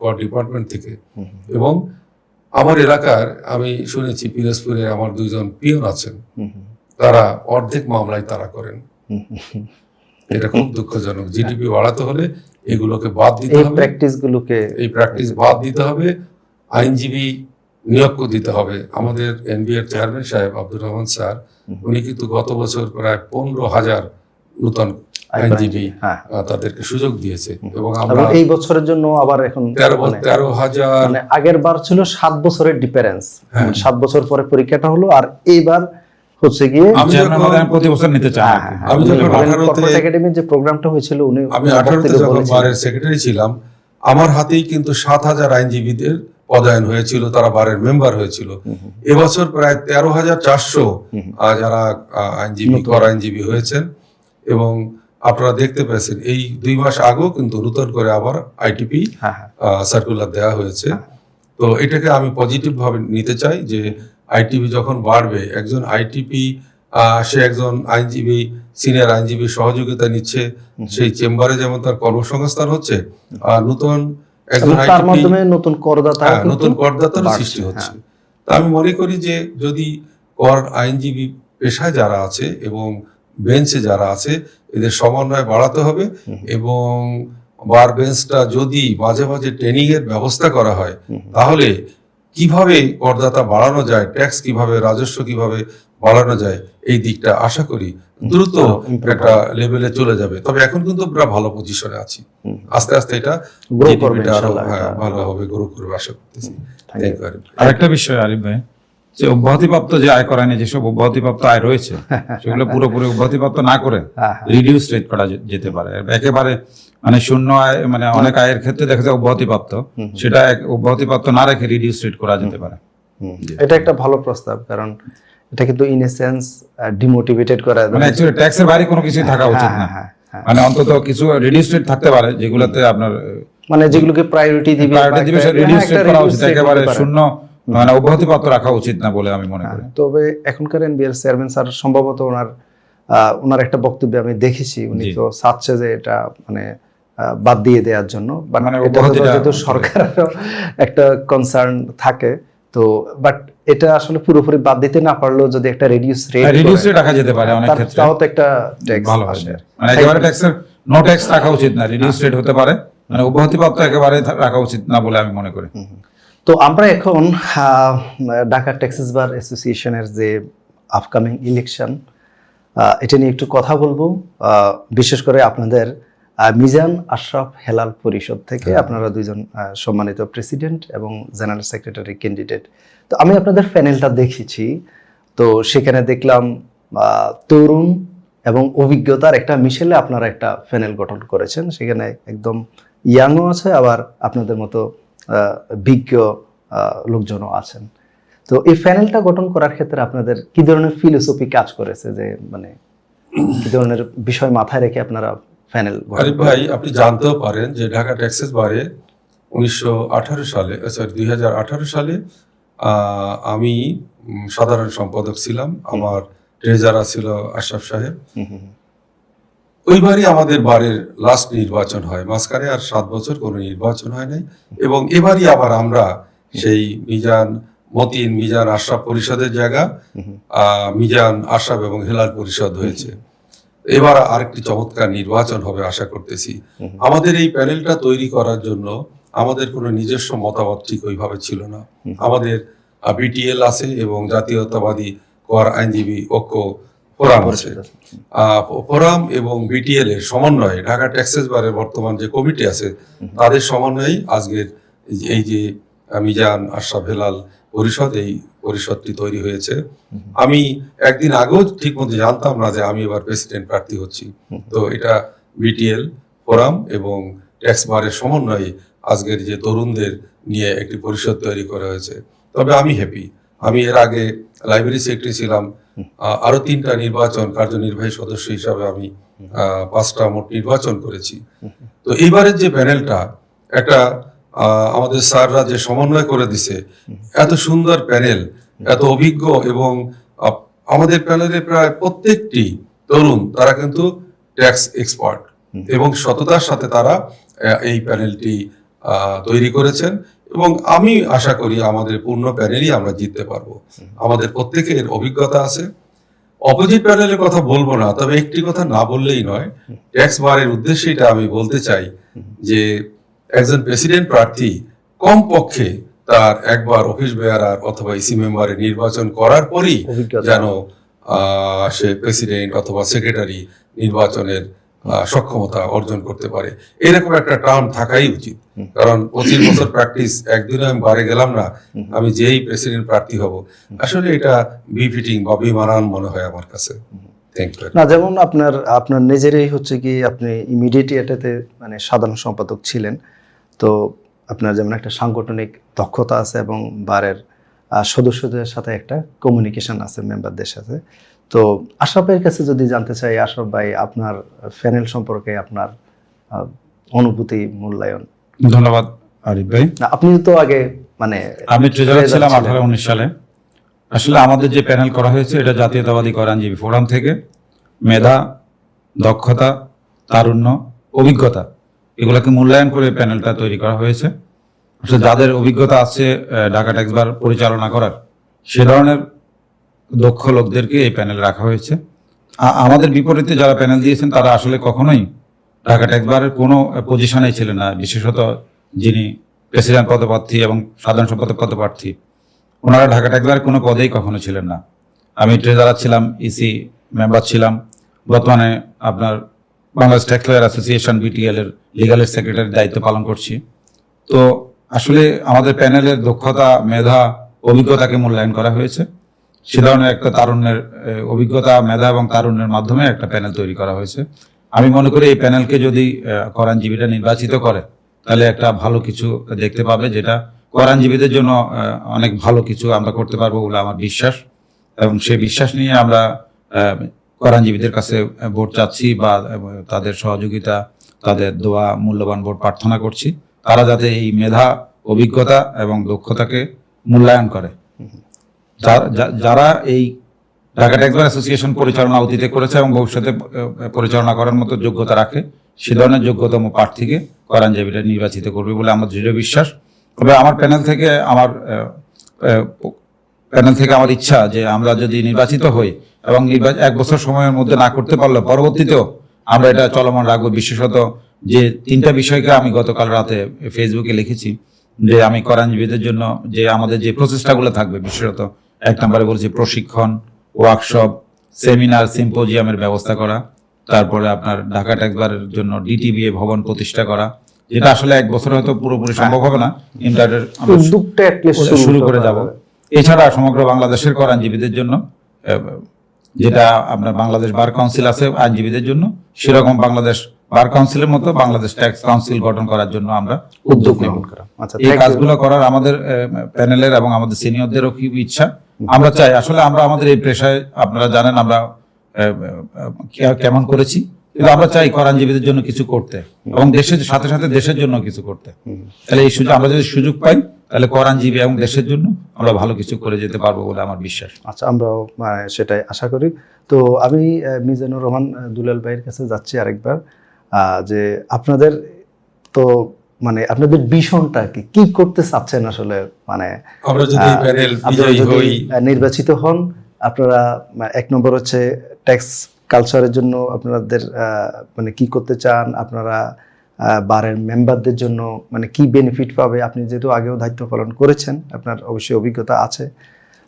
কর ডিপার্টমেন্ট থেকে। এবং আমার এলাকার আমি শুনেছি পিরোজপুরে আমার 2 জন পিয়ন আছেন, তারা অর্ধেক মামলায় তারা করেন। এটা খুব দুঃখজনক। জিডিপি বাড়াতে হলে এগুলোকে বাদ দিতে এই হবে, প্র্যাকটিস বাদ দিতে হবে, আইনজীবী নিয়োগ দিতে হবে। আমাদের এনবিআর চেয়ারম্যান সাহেব আব্দুর রহমান স্যার, উনি কিন্তু গত বছর প্রায় 15,000 নতুন আইনজীবী তাদেরকে সুযোগ দিয়েছে, এবং আমরা এই বছরের জন্য আবার এখন 13,000 মানে আগের বার ছিল 7 বছরের ডিফারেন্স, 7 বছর পরে পরীক্ষাটা হলো, আর এইবার হচ্ছে গিয়ে আমি প্রতি বছর নিতে চাই। আমি যখন 18তে একাডেমির যে প্রোগ্রামটা হয়েছিল, আমি 18তে যখন বারের সেক্রেটারি ছিলাম, আমার হাতেই কিন্তু 7,000 আইনজীবীদের পদায়ন হয়েছিল, তারা বারের মেম্বার হয়েছিল। এবছর প্রায় 13,400 যারা আইনজীবী হয়েছেন। এবং আপনারা দেখতে পেয়েছেন এই 2 মাস আগেও কিন্তু নতুন করে আবার আইটিপি সার্কুলার দেওয়া হয়েছে। তো এটাকে আমি পজিটিভ ভাবে নিতে চাই যে আইটিপি যখন বাড়বে, একজন আইটিপি সে একজন আইনজীবী, সিনিয়র আইনজীবী সহযোগিতা নিচ্ছে, সেই চেম্বারে যেমন তার কর্মসংস্থান হচ্ছে, আর নতুন একজন তার মাধ্যমে নতুন করদাতার সৃষ্টি হচ্ছে। তা আমি মনে করি যে যদি আইনজীবী পেশায় যারা আছে এবং বেঞ্চে যারা আছে, এদের সমন্বয় বাড়াতে হবে, এবং বার বেঞ্চটা যদি মাঝে মাঝে ট্রেনিং এর ব্যবস্থা করা হয়, তাহলে কিভাবে করদাতা বাড়ানো যায়, ট্যাক্স কিভাবে, রাজস্ব কিভাবে বাড়ানো যায়, এই দিকটা আশা করি দ্রুত একটা লেভেলে চলে যাবে। তবে এখন কিন্তু আমরা ভালো পজিশনে আছি, আস্তে আস্তে এটা আরো ভালোভাবে গ্রো করবে আশা করতেছি। আরেকটা বিষয় আরিফ ভাই, যে অব্যাহতিপ্রাপ্ত যে আয় করা নিয়ে যেসব অব্যাহতিপ্রাপ্ত আয় রয়েছে, সেগুলো পুরোপুরি অব্যাহতিপ্রাপ্ত না করে রিডিউস রেট করা যেতে পারে। একেবারে মানে শূন্য আয়, মানে অনেক আয়ের ক্ষেত্রে দেখা যায় অব্যাহতিপ্রাপ্ত, সেটা অব্যাহতিপ্রাপ্ত না রেখে রিডিউস রেট করা যেতে পারে। এটা একটা ভালো প্রস্তাব, কারণ এটা কিন্তু ইন এ সেন্স ডিমোটিভেটেড করা, মানে অ্যাকচুয়ালি ট্যাক্সের বাইরে কোনো কিছু থাকা উচিত না। মানে অন্তত কিছু রিডিউস রেট থাকতে পারে যেগুলোতে আপনার মানে যেগুলোকে প্রায়োরিটি দিবে, রিডিউস রেট করা উচিত, একেবারে শূন্য মানে অব্যাহতিপ্রাপ্ত রাখা উচিত না বলে আমি মনে করি। তবে এখনকার এনবিআর চেয়ারম্যান স্যার সম্ভবত ওনার একটা বক্তব্যে আমি দেখেছি, উনি তো চাচ্ছে যে এটা মানে বাদ দিয়ে দেওয়ার জন্য, মানে যেহেতু সরকারেরও একটা কনসার্ন থাকে, তো বাট এটা আসলে পুরোপুরি বাদ দিতে না পারলেও যদি একটা রিডিউস রেট রাখা যেতে পারে অনেক ক্ষেত্রে, তাও তো একটা ট্যাক্স ভালো আসে। মানে একেবারে ট্যাক্সের নো ট্যাক্স রাখা উচিত না, রিডিউস রেট হতে পারে, মানে অব্যাহতিপ্রাপ্ত একেবারে রাখা উচিত না বলে আমি মনে করি। তো আমরা এখন ঢাকা ট্যাক্সেস বার অ্যাসোসিয়েশনের যে আপকামিং ইলেকশন, এটা নিয়ে একটু কথা বলবো। বিশেষ করে আপনাদের মিজান আশরাফ হেলাল পরিষদ থেকে আপনারা 2 জন সম্মানিত প্রেসিডেন্ট এবং জেনারেল সেক্রেটারি ক্যান্ডিডেট। তো আমি আপনাদের প্যানেলটা দেখেছি, তো সেখানে দেখলাম তরুণ এবং অভিজ্ঞতার একটা মিশেলে আপনারা একটা প্যানেল গঠন করেছেন। সেখানে একদম ইয়াংও আছে, আবার আপনাদের মতো বিজ্ঞ লোকজনও আছেন। তো এই প্যানেলটা গঠন করার ক্ষেত্রে আপনাদের কি ধরনের ফিলোসফি কাজ করেছে, যে মানে কি ধরনের বিষয় মাথায় রেখে আপনারা প্যানেল? আরিফ ভাই, আপনি জানতেও পারেন যে ঢাকা ট্যাক্সেস বারে 2018 সালে আমি সাধারণ সম্পাদক ছিলাম। আমার ট্রেজারার ছিল আশরাফ সাহেব। ওইবারই আমাদের বারের লাস্ট নির্বাচন হয়, মাঝখানে আর 7 বছর কোনো নির্বাচন হয় নাই। এবং এবারই আবার আমরা সেই মতিন মিজান আশরাফ পরিষদের জায়গা মিজান আশরাফ এবং হেলাল পরিষদ হয়েছে। এবার আরেকটি চমৎকার নির্বাচন হবে আশা করতেছি। আমাদের এই প্যানেলটা তৈরি করার জন্য আমাদের কোনো নিজস্ব মতামত ঠিক ওইভাবে ছিল না। আমাদের বিটিএল আছে এবং জাতীয়তাবাদী কর আইনজীবী ঐক্য ফোরাম আছে। ফোরাম এবং বিটিএল এর সমন্বয়ে ঢাকা ট্যাক্সেস বারের বর্তমান যে কমিটি আছে তাদের সমন্বয়ে আজকের এই যে মিজান আশরাফ হেলাল পরিষদ, এই পরিষদটি তৈরি হয়েছে। আমি একদিন আগেও ঠিক মতো জানতাম না যে আমি এবার প্রেসিডেন্ট প্রার্থী হচ্ছি। তো এটা বিটিএল ফোরাম এবং ট্যাক্স বারের সমন্বয়ে আজকের যে তরুণদের নিয়ে একটি পরিষদ তৈরি করা হয়েছে। তবে আমি হ্যাপি। আমি এর আগে লাইব্রেরি সেক্রেটারি ছিলাম, আরো 3টা নির্বাচন কার্যনির্বাহী সদস্য হিসাবে আমি 5টা মোট নির্বাচন করেছি। তো এইবারের যে প্যানেলটা একটা আমাদের স্যাররা যে সমন্বয় করে দিছে, এত সুন্দর প্যানেল, এত অভিজ্ঞ, এবং আমাদের প্যানেলে প্রায় প্রত্যেকটি তরুণ তারা কিন্তু ট্যাক্স এক্সপার্ট এবং সততার সাথে তারা এই প্যানেলটি তৈরি করেছেন। এবং আমি আশা করি আমাদের পূর্ণ প্যানেলই আমরা জিততে পারবো। আমাদের প্রত্যেকের অভিজ্ঞতা আছে। অপোজিট প্যানেলের কথা বলবো না, তবে একটি কথা না বললেই নয়। ট্যাক্স বারের উদ্দেশ্যে এটা আমি বলতে চাই যে একজন প্রেসিডেন্ট প্রার্থী কমপক্ষে তার একবার অফিস বেয়ারার অথবা ইসি মেম্বারের নির্বাচন করার পরই যেন সে প্রেসিডেন্ট অথবা সেক্রেটারি নির্বাচনের সক্ষমতা অর্জন করতে পারে, এরকম একটা টার্ম থাকাই উচিত। কারণ 25 বছর প্র্যাকটিস, একদিনে আমি বারে গেলাম না আমি যেই প্রেসিডেন্ট প্রার্থী হব, আসলে এটা বিফিটিং বা বিমানান মনে হয় আমার কাছে। Thank you. না, যেমন আপনার নিজেরই হচ্ছে কি আপনি ইমিডিয়েট এটাতে মানে সাধারণ সম্পাদক ছিলেন, তো আপনার যেমন একটা সাংগঠনিক দক্ষতা আছে এবং বারের সদস্যদের সাথে একটা কমিউনিকেশন আছে মেম্বারদের সাথে। তো আশরাফের কাছে যদি জানতে চাই, আশরাফ ভাই আপনার প্যানেল সম্পর্কে আপনার অনুভূতি, মূল্যায়ন। ধন্যবাদ আরিফ ভাই। আপনি তো আগে মানে আমি ট্রেজারার ছিলাম 18-19 সালে। আসলে আমাদের যে প্যানেল করা হয়েছে এটা জাতীয়তাবাদী কর আইনজীবী ফোরাম থেকে মেধা, দক্ষতা, তারুণ্য, অভিজ্ঞতা এগুলোকে মূল্যায়ন করে প্যানেলটা তৈরি করা হয়েছে। আসলে যাদের অভিজ্ঞতা আছে ঢাকা ট্যাক্স বার পরিচালনা করার, সে ধরনের দক্ষ লোকদেরকে এই প্যানেল রাখা হয়েছে। আমাদের বিপরীতে যারা প্যানেল দিয়েছেন তারা আসলে কখনোই ঢাকা ট্যাক্স বারের কোনো পজিশনে ছিলেন না, বিশেষত যিনি প্রেসিডেন্ট পদপ্রার্থী এবং সাধারণ সম্পাদক পদপ্রার্থী, ওনারা ঢাকা ট্যাক্স বারের কোনো পদেই কখনো ছিলেন না। আমি ট্রেজারার ছিলাম, ইসি মেম্বার ছিলাম, বর্তমানে আপনার Bangladesh tax lawyer association BTL এর লিগালের সেক্রেটারির দায়িত্ব পালন করছি। তো আসলে আমাদের প্যানেলের দক্ষতা, মেধা, অভিজ্ঞতাকে মূল্যায়ন করা হয়েছে। সে ধরনের একটা তারুণ্যের অভিজ্ঞতা, মেধা এবং তারুণ্যের মাধ্যমে একটা প্যানেল তৈরি করা হয়েছে। আমি মনে করি এই প্যানেলকে যদি কর আইনজীবীরা নির্বাচিত করে তাহলে একটা ভালো কিছু দেখতে পাবে, যেটা কর আইনজীবীদের জন্য অনেক ভালো কিছু আমরা করতে পারবো বলে আমার বিশ্বাস। এবং সেই বিশ্বাস নিয়ে আমরা কর আইনজীবীদের কাছে ভোট চাচ্ছি বা তাদের সহযোগিতা, তাদের দোয়া, মূল্যবান ভোট প্রার্থনা করছি। তারা যাতে এই মেধা, অভিজ্ঞতা এবং দক্ষতাকে মূল্যায়ন করে। যারা এই ঢাকা ট্যাক্স বার অ্যাসোসিয়েশন পরিচালনা অতীতে করেছে এবং ভবিষ্যতে পরিচালনা করার মতো যোগ্যতা রাখে, সে ধরনের যোগ্যতম প্রার্থীকে কর আইনজীবীরা নির্বাচিত করবে বলে আমার দৃঢ় বিশ্বাস। তবে আমার প্যানেল থেকে আমার ইচ্ছা যে আমরা যদি নির্বাচিত হই এবং 1 বছর সময়ের মধ্যে না করতে পারলে পরবর্তীতেও আমরা এটা চলমান রাখবো। বিশেষত যে 3টা বিষয়কে আমি গতকাল রাতে ফেসবুকে লিখেছি যে আমি কর আইনজীবীদের জন্য যে আমাদের যে প্রচেষ্টাগুলো থাকবে, বিশেষত 1 নম্বরে বলছি প্রশিক্ষণ, ওয়ার্কশপ, সেমিনার, সিম্পোজিয়ামের ব্যবস্থা করা। তারপরে আপনার ঢাকা ট্যাক্স বারের জন্য ডিটিবিএ ভবন প্রতিষ্ঠা করা, যেটা আসলে 1 বছর হয়তো পুরোপুরি সম্ভব হবে না, শুরু করে যাব। এছাড়া সমগ্র বাংলাদেশের কর আইনজীবীদের জন্য যেটা আপনার বাংলাদেশ বার কাউন্সিল আছে আইনজীবীদের জন্য, সেরকম বাংলাদেশ বার কাউন্সিলের মতো বাংলাদেশ ট্যাক্স কাউন্সিল গঠন করার জন্য আমরা উদ্যোগ নেব। এই কাজগুলো করার আমাদের প্যানেলের এবং আমাদের সিনিয়রদেরও খুব ইচ্ছা। আমরা চাই আসলে আমরা আমাদের এই পেশায়, আপনারা জানেন আমরা কেমন করেছি, কিন্তু আমরা চাই কর আইনজীবীদের জন্য কিছু করতে এবং দেশের সাথে সাথে দেশের জন্য কিছু করতে। তাহলে এই সুযোগ আমরা যদি সুযোগ পাই তাহলে কোরআনজীবী এবং দেশের জন্য আমরা ভালো কিছু করে যেতে পারবো বলে আমার বিশ্বাস। আচ্ছা, আমরাও সেটাই আশা করি। তো আমি মিজানুর রহমান দুলাল ভাইয়ের কাছে যাচ্ছি আরেকবার, যে আপনাদের তো মানে আপনাদের ভিশনটা কি করতে চাচ্ছেন আসলে, মানে আমরা যদি প্যানেল আপনারা বিজয়ী যদি হই, নির্বাচিত হন, আপনারা এক নম্বর হচ্ছে ট্যাক্স কালচারের জন্য আপনাদের মানে কি করতে চান, আপনারা বারের মেম্বারদের জন্য মানে কি বেনিফিট পাবে, আপনি যেহেতু আগেও দায়িত্ব পালন করেছেন, আপনার অবশ্যই অভিজ্ঞতা আছে,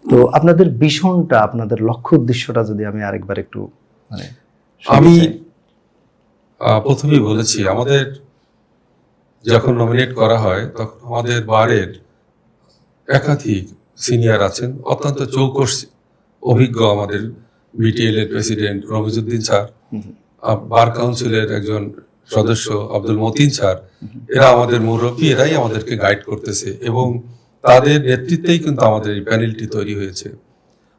তো আপনাদের ভিশনটা, আপনাদের লক্ষ্য উদ্দেশ্যটা যদি আমি আরেকবার একটু মানে আমি প্রথমেই বলেছি, আমাদের যখন নমিনেট করা হয় তখন আমাদের বারের একাধিক সিনিয়র আছেন, অত্যন্ত চৌকস অভিজ্ঞ আমাদের বিটিএল এর প্রেসিডেন্ট রমিজউদ্দিন স্যার, বার কাউন্সিলের একজন সদস্য আব্দুল মতিন স্যার, এরা আমাদের মুরব্বী, এরাই আমাদেরকে গাইড করতেছে এবং তাদের নেতৃত্বেই কিন্তু আমাদের এই প্যানেলটি তৈরি হয়েছে।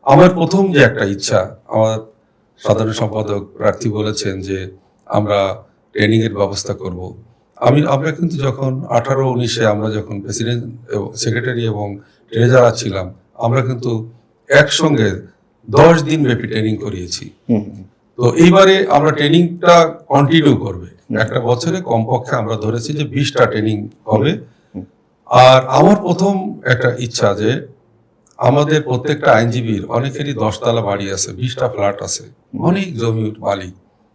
আমার প্রথম যে একটা ইচ্ছা, আমার সাধারণ সম্পাদক প্রার্থী বলেছেন যে আমরা ট্রেনিং এর ব্যবস্থা করব। আমরা কিন্তু যখন 18-19-এ আমরা যখন প্রেসিডেন্ট সেক্রেটারি এবং ট্রেজারার ছিলাম, আমরা কিন্তু একসঙ্গে 10 দিন ব্যাপী ট্রেনিং করিয়েছি। তো এইবারে আমরা ট্রেনিংটা কন্টিনিউ করবে, একটা বছরে কমপক্ষে আমরা ধরেছি যে 20টা ট্রেনিং হবে। আর আমার প্রথম একটা ইচ্ছা যে আমাদের প্রত্যেকটা আইনজীবীর অনেকেরই 10 তলা বাড়ি আছে, 20টা ফ্ল্যাট আছে, অনেক জমির মালিক,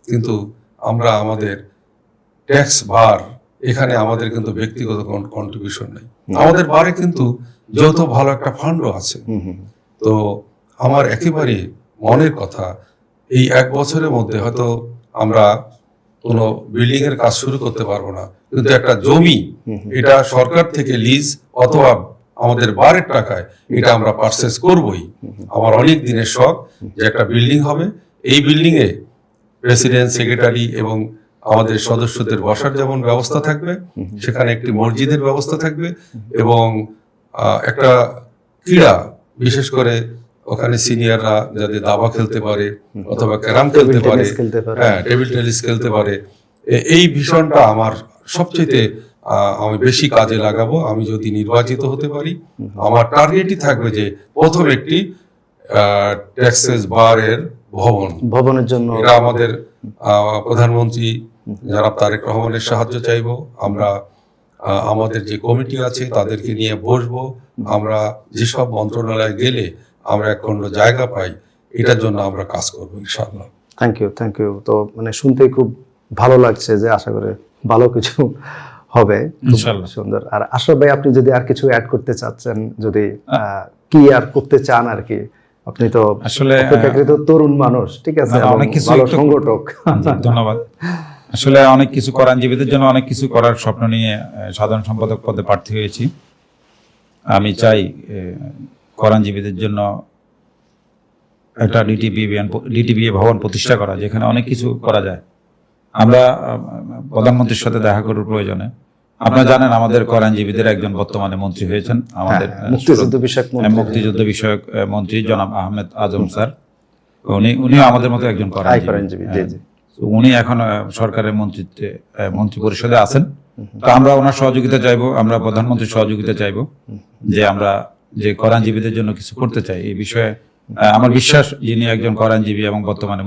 কিন্তু আমরা আমাদের ট্যাক্স বার এখানে আমাদের কিন্তু ব্যক্তিগত কন্ট্রিবিউশন নেই। আমাদের বারে কিন্তু যৌথ ভালো একটা ফান্ডও আছে। তো আমার একেবারে মনের কথা, এই 1 বছরের মধ্যে হয়তো আমরা কোনো বিল্ডিং এর কাজ শুরু করতে পারবো না, কিন্তু একটা জমি এটা সরকার থেকে লিজ অথবা আমাদের বারের টাকায় এটা আমরা পারচেজ করবই। আমার অনেক দিনের শখ যে একটা বিল্ডিং হবে, এই বিল্ডিং এ প্রেসিডেন্ট, সেক্রেটারি এবং আমাদের সদস্যদের বসার যেমন ব্যবস্থা থাকবে, সেখানে একটি মসজিদের ব্যবস্থা থাকবে এবং একটা ক্রীড়া, বিশেষ করে ওখানে সিনিয়ররা যাতে দাবা খেলতে পারে অথবা ক্যারাম খেলতে পারে, হ্যাঁ টেবিল টেনিস খেলতে পারে, এই ভীষণটা আমার সবচেয়ে আমি বেশি কাজে লাগাবো। আমি যদি নির্বাচিত হতে পারি, আমার টার্গেটই থাকবে যে প্রথম একটি ট্যাক্সেস বারের ভবনের জন্য এটা আমাদের প্রধানমন্ত্রী জনাব তারেক রহমানের সাহায্য চাইবো। আমরা আমাদের যে কমিটি আছে তাদেরকে নিয়ে বসবো, আমরা যেসব মন্ত্রণালয়ে গেলে আমরা এক খণ্ড জায়গা পাই, এটার জন্য আমরা কাজ করবো ইনশাআল্লাহ। Thank you. তো মানে শুনতে খুব ভালো লাগছে যে আশা করে ভালো কিছু হবে ইনশাআল্লাহ। সুন্দর। আর আশরাফ ভাই, আপনি যদি আর কিছু অ্যাড করতে চাচ্ছেন, যদি কি আর করতে চান আর কি, আপনি তো আসলে অপেক্ষাকৃত তরুণ মানুষ, ঠিক আছে, অনেক কিছু ভালো সংগঠক। ধন্যবাদ। আসলে অনেক কিছু আইনজীবীদের জন্য অনেক কিছু করার স্বপ্ন নিয়ে সাধারণ সম্পাদক পদে প্রার্থী হয়েছি। আমি চাই আইনজীবীদের জন্য একটা ডিটিবিএ ভবন প্রতিষ্ঠা করা, যেখানে অনেক কিছু করা যায়। আমরা প্রধানমন্ত্রীর সাথে দেখা করার প্রয়োজনে, আপনারা জানেন আমাদের আইনজীবীদের একজন বর্তমানে মন্ত্রী হয়েছেন, আমাদের মুক্তিযুদ্ধ বিষয়ক মন্ত্রী জনাব আহমেদ আজম স্যার। উনিও আমাদের মতো একজন আইনজীবী। উনি এখন সরকারের মন্ত্রী পরিষদে আছেন। তো আমরা ওনার সহযোগিতা চাইবো, আমরা প্রধানমন্ত্রীর সহযোগিতা চাইবো, যে আমরা যে আইনজীবীদের জন্য কিছু করতে চাই। এই বিষয়ে আমার বিশ্বাস, যিনি একজন আইনজীবী এবং বর্তমানে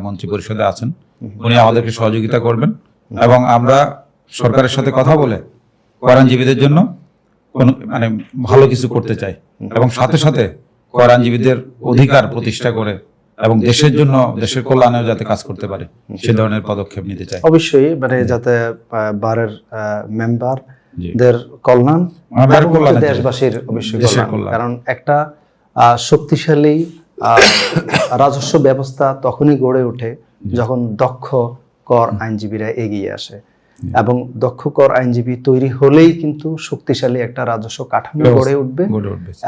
মন্ত্রী পরিষদে আছেন, উনি আমাদেরকে সহযোগিতা করবেন এবং আমরা সরকারের সাথে কথা বলে আইনজীবীদের জন্য মানে ভালো কিছু করতে চাই এবং সাথে সাথে আইনজীবীদের অধিকার প্রতিষ্ঠা করে এবং দেশের জন্য, দেশের কল্যাণেও যাতে কাজ করতে পারে, সে ধরনের পদক্ষেপ নিতে চাই। অবশ্যই মানে যাতে বারের মেম্বারদের কল্যাণ, দেশবাসীর অবশ্যই কল্যাণ। কারণ একটা শক্তিশালী রাজস্ব ব্যবস্থা তখনই গড়ে ওঠে যখন দক্ষ কর আইনজীবীরা এগিয়ে আসে, এবং দক্ষ কর আইনজীবী তৈরি হলেই কিন্তু শক্তিশালী একটা রাজস্ব কাঠামো গড়ে উঠবে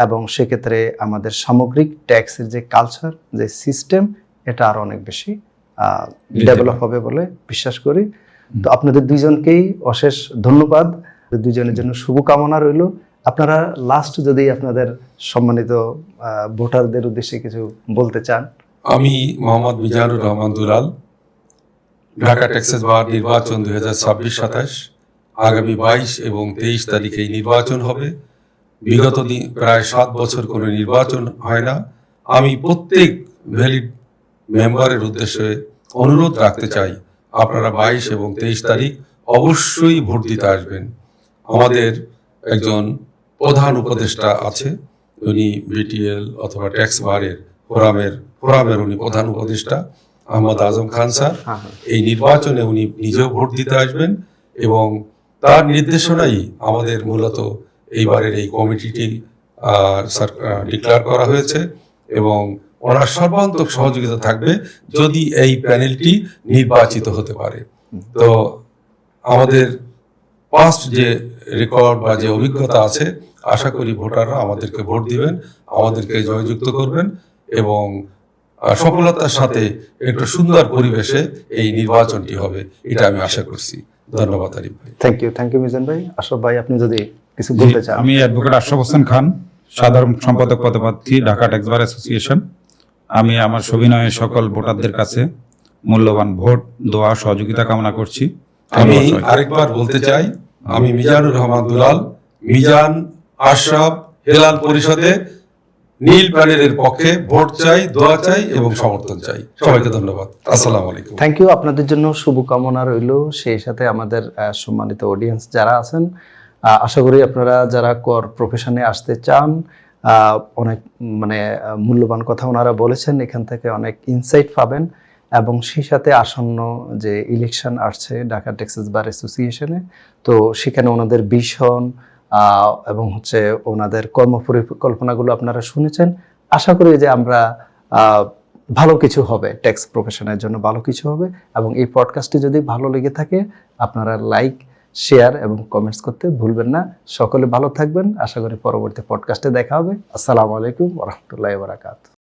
এবং সেক্ষেত্রে আমাদের সামগ্রিক ট্যাক্সের যে কালচার, যে সিস্টেম, এটা আরো অনেক বেশি ডেভেলপ হবে বলে বিশ্বাস করি। তো আপনাদের দুইজনকেই অশেষ ধন্যবাদ, দুইজনের জন্য শুভকামনা রইল। আপনারা লাস্ট যদি আপনাদের সম্মানিত ভোটারদের উদ্দেশ্যে কিছু বলতে চান। আমি মোহাম্মদ মিজানুর রহমান দুলাল, ঢাকা ট্যাক্সেস বার নির্বাচন 2026-27 আগামী 22 এবং 23 তারিখে নির্বাচন হবে। বিগত দিন প্রায় 7 বছর কোনো নির্বাচন হয় না। আমি প্রত্যেক ভ্যালিড মেম্বারের উদ্দেশ্যে অনুরোধ রাখতে চাই, আপনারা 22 এবং 23 তারিখ অবশ্যই ভোট দিতে আসবেন। আমাদের একজন প্রধান উপদেষ্টা আছে, উনি বিটিএল অথবা ট্যাক্স বারের ফোরামের উনি প্রধান উপদেষ্টা আহমদ আজম খান স্যার। এই নির্বাচনে উনি নিজেও ভোট দিতে আসবেন এবং তার নির্দেশনাই আমাদের মূলত এইবারের এই কমিটিটি ডিক্লেয়ার করা হয়েছে এবং ওনার সর্বান্তক সহযোগিতা থাকবে যদি এই প্যানেলটি নির্বাচিত হতে পারে। তো আমাদের পাস্ট যে রেকর্ড বা যে অভিজ্ঞতা আছে, আশা করি ভোটাররা আমাদেরকে ভোট দিবেন, আমাদেরকে জয়যুক্ত করবেন এবং সফলতার সাথে একটু সুন্দর পরিবেশে এই নির্বাচনটি হবে, এটা আমি আশা করছি। ধন্যবাদ আরিফ ভাই। থ্যাংক ইউ মিজান ভাই। আশরাফ ভাই, আপনি যদি কিছু বলতে চান। আমি অ্যাডভোকেট আশরাফ হোসেন খান, সাধারণ সম্পাদক পদপ্রার্থী, ঢাকা ট্যাক্স বার অ্যাসোসিয়েশন। আমি আমার সবিনয়ে সকল ভোটারদের কাছে মূল্যবান ভোট, দোয়া, সহযোগিতা কামনা করছি। আমি আরেকবার বলতে চাই, আমি মিজানুর রহমান দুলাল, মিজান আশরাফ হেলাল পরিষদে নীল প্যানেলের পক্ষে ভোট চাই, দোয়া চাই এবং সমর্থন চাই। সবাইকে ধন্যবাদ। আসসালামু আলাইকুম। থ্যাংক ইউ, আপনাদের জন্য শুভকামনা রইল। সেই সাথে আমাদের সম্মানিত অডিয়েন্স যারা আছেন, আশা করি আপনারা যারা কর প্রফেশনে আসতে চান, অনেক মূল্যবান কথা ওনারা বলেছেন, এখান থেকে অনেক ইনসাইট পাবেন এবং সেই সাথে আসন্ন যে ইলেকশন আসছে ঢাকা ট্যাক্সেস বার অ্যাসোসিয়েশনে, তো সেখানে ওনাদের ভিশন এবং ওনাদের কর্মপরিকল্পনাগুলো আপনারা শুনেছেন। আশা করি যে আমরা ভালো কিছু হবে, ট্যাক্স প্রফেশনের জন্য ভালো কিছু হবে। এবং এই পডকাস্টটি যদি ভালো লেগে থাকে, আপনারা লাইক, শেয়ার এবং কমেন্টস করতে ভুলবেন না। সকলে ভালো থাকবেন। আশা করি পরবর্তী পডকাস্টে দেখা হবে। আসসালামু আলাইকুম ওয়া রাহমাতুল্লাহি ওয়া বারাকাতুহু।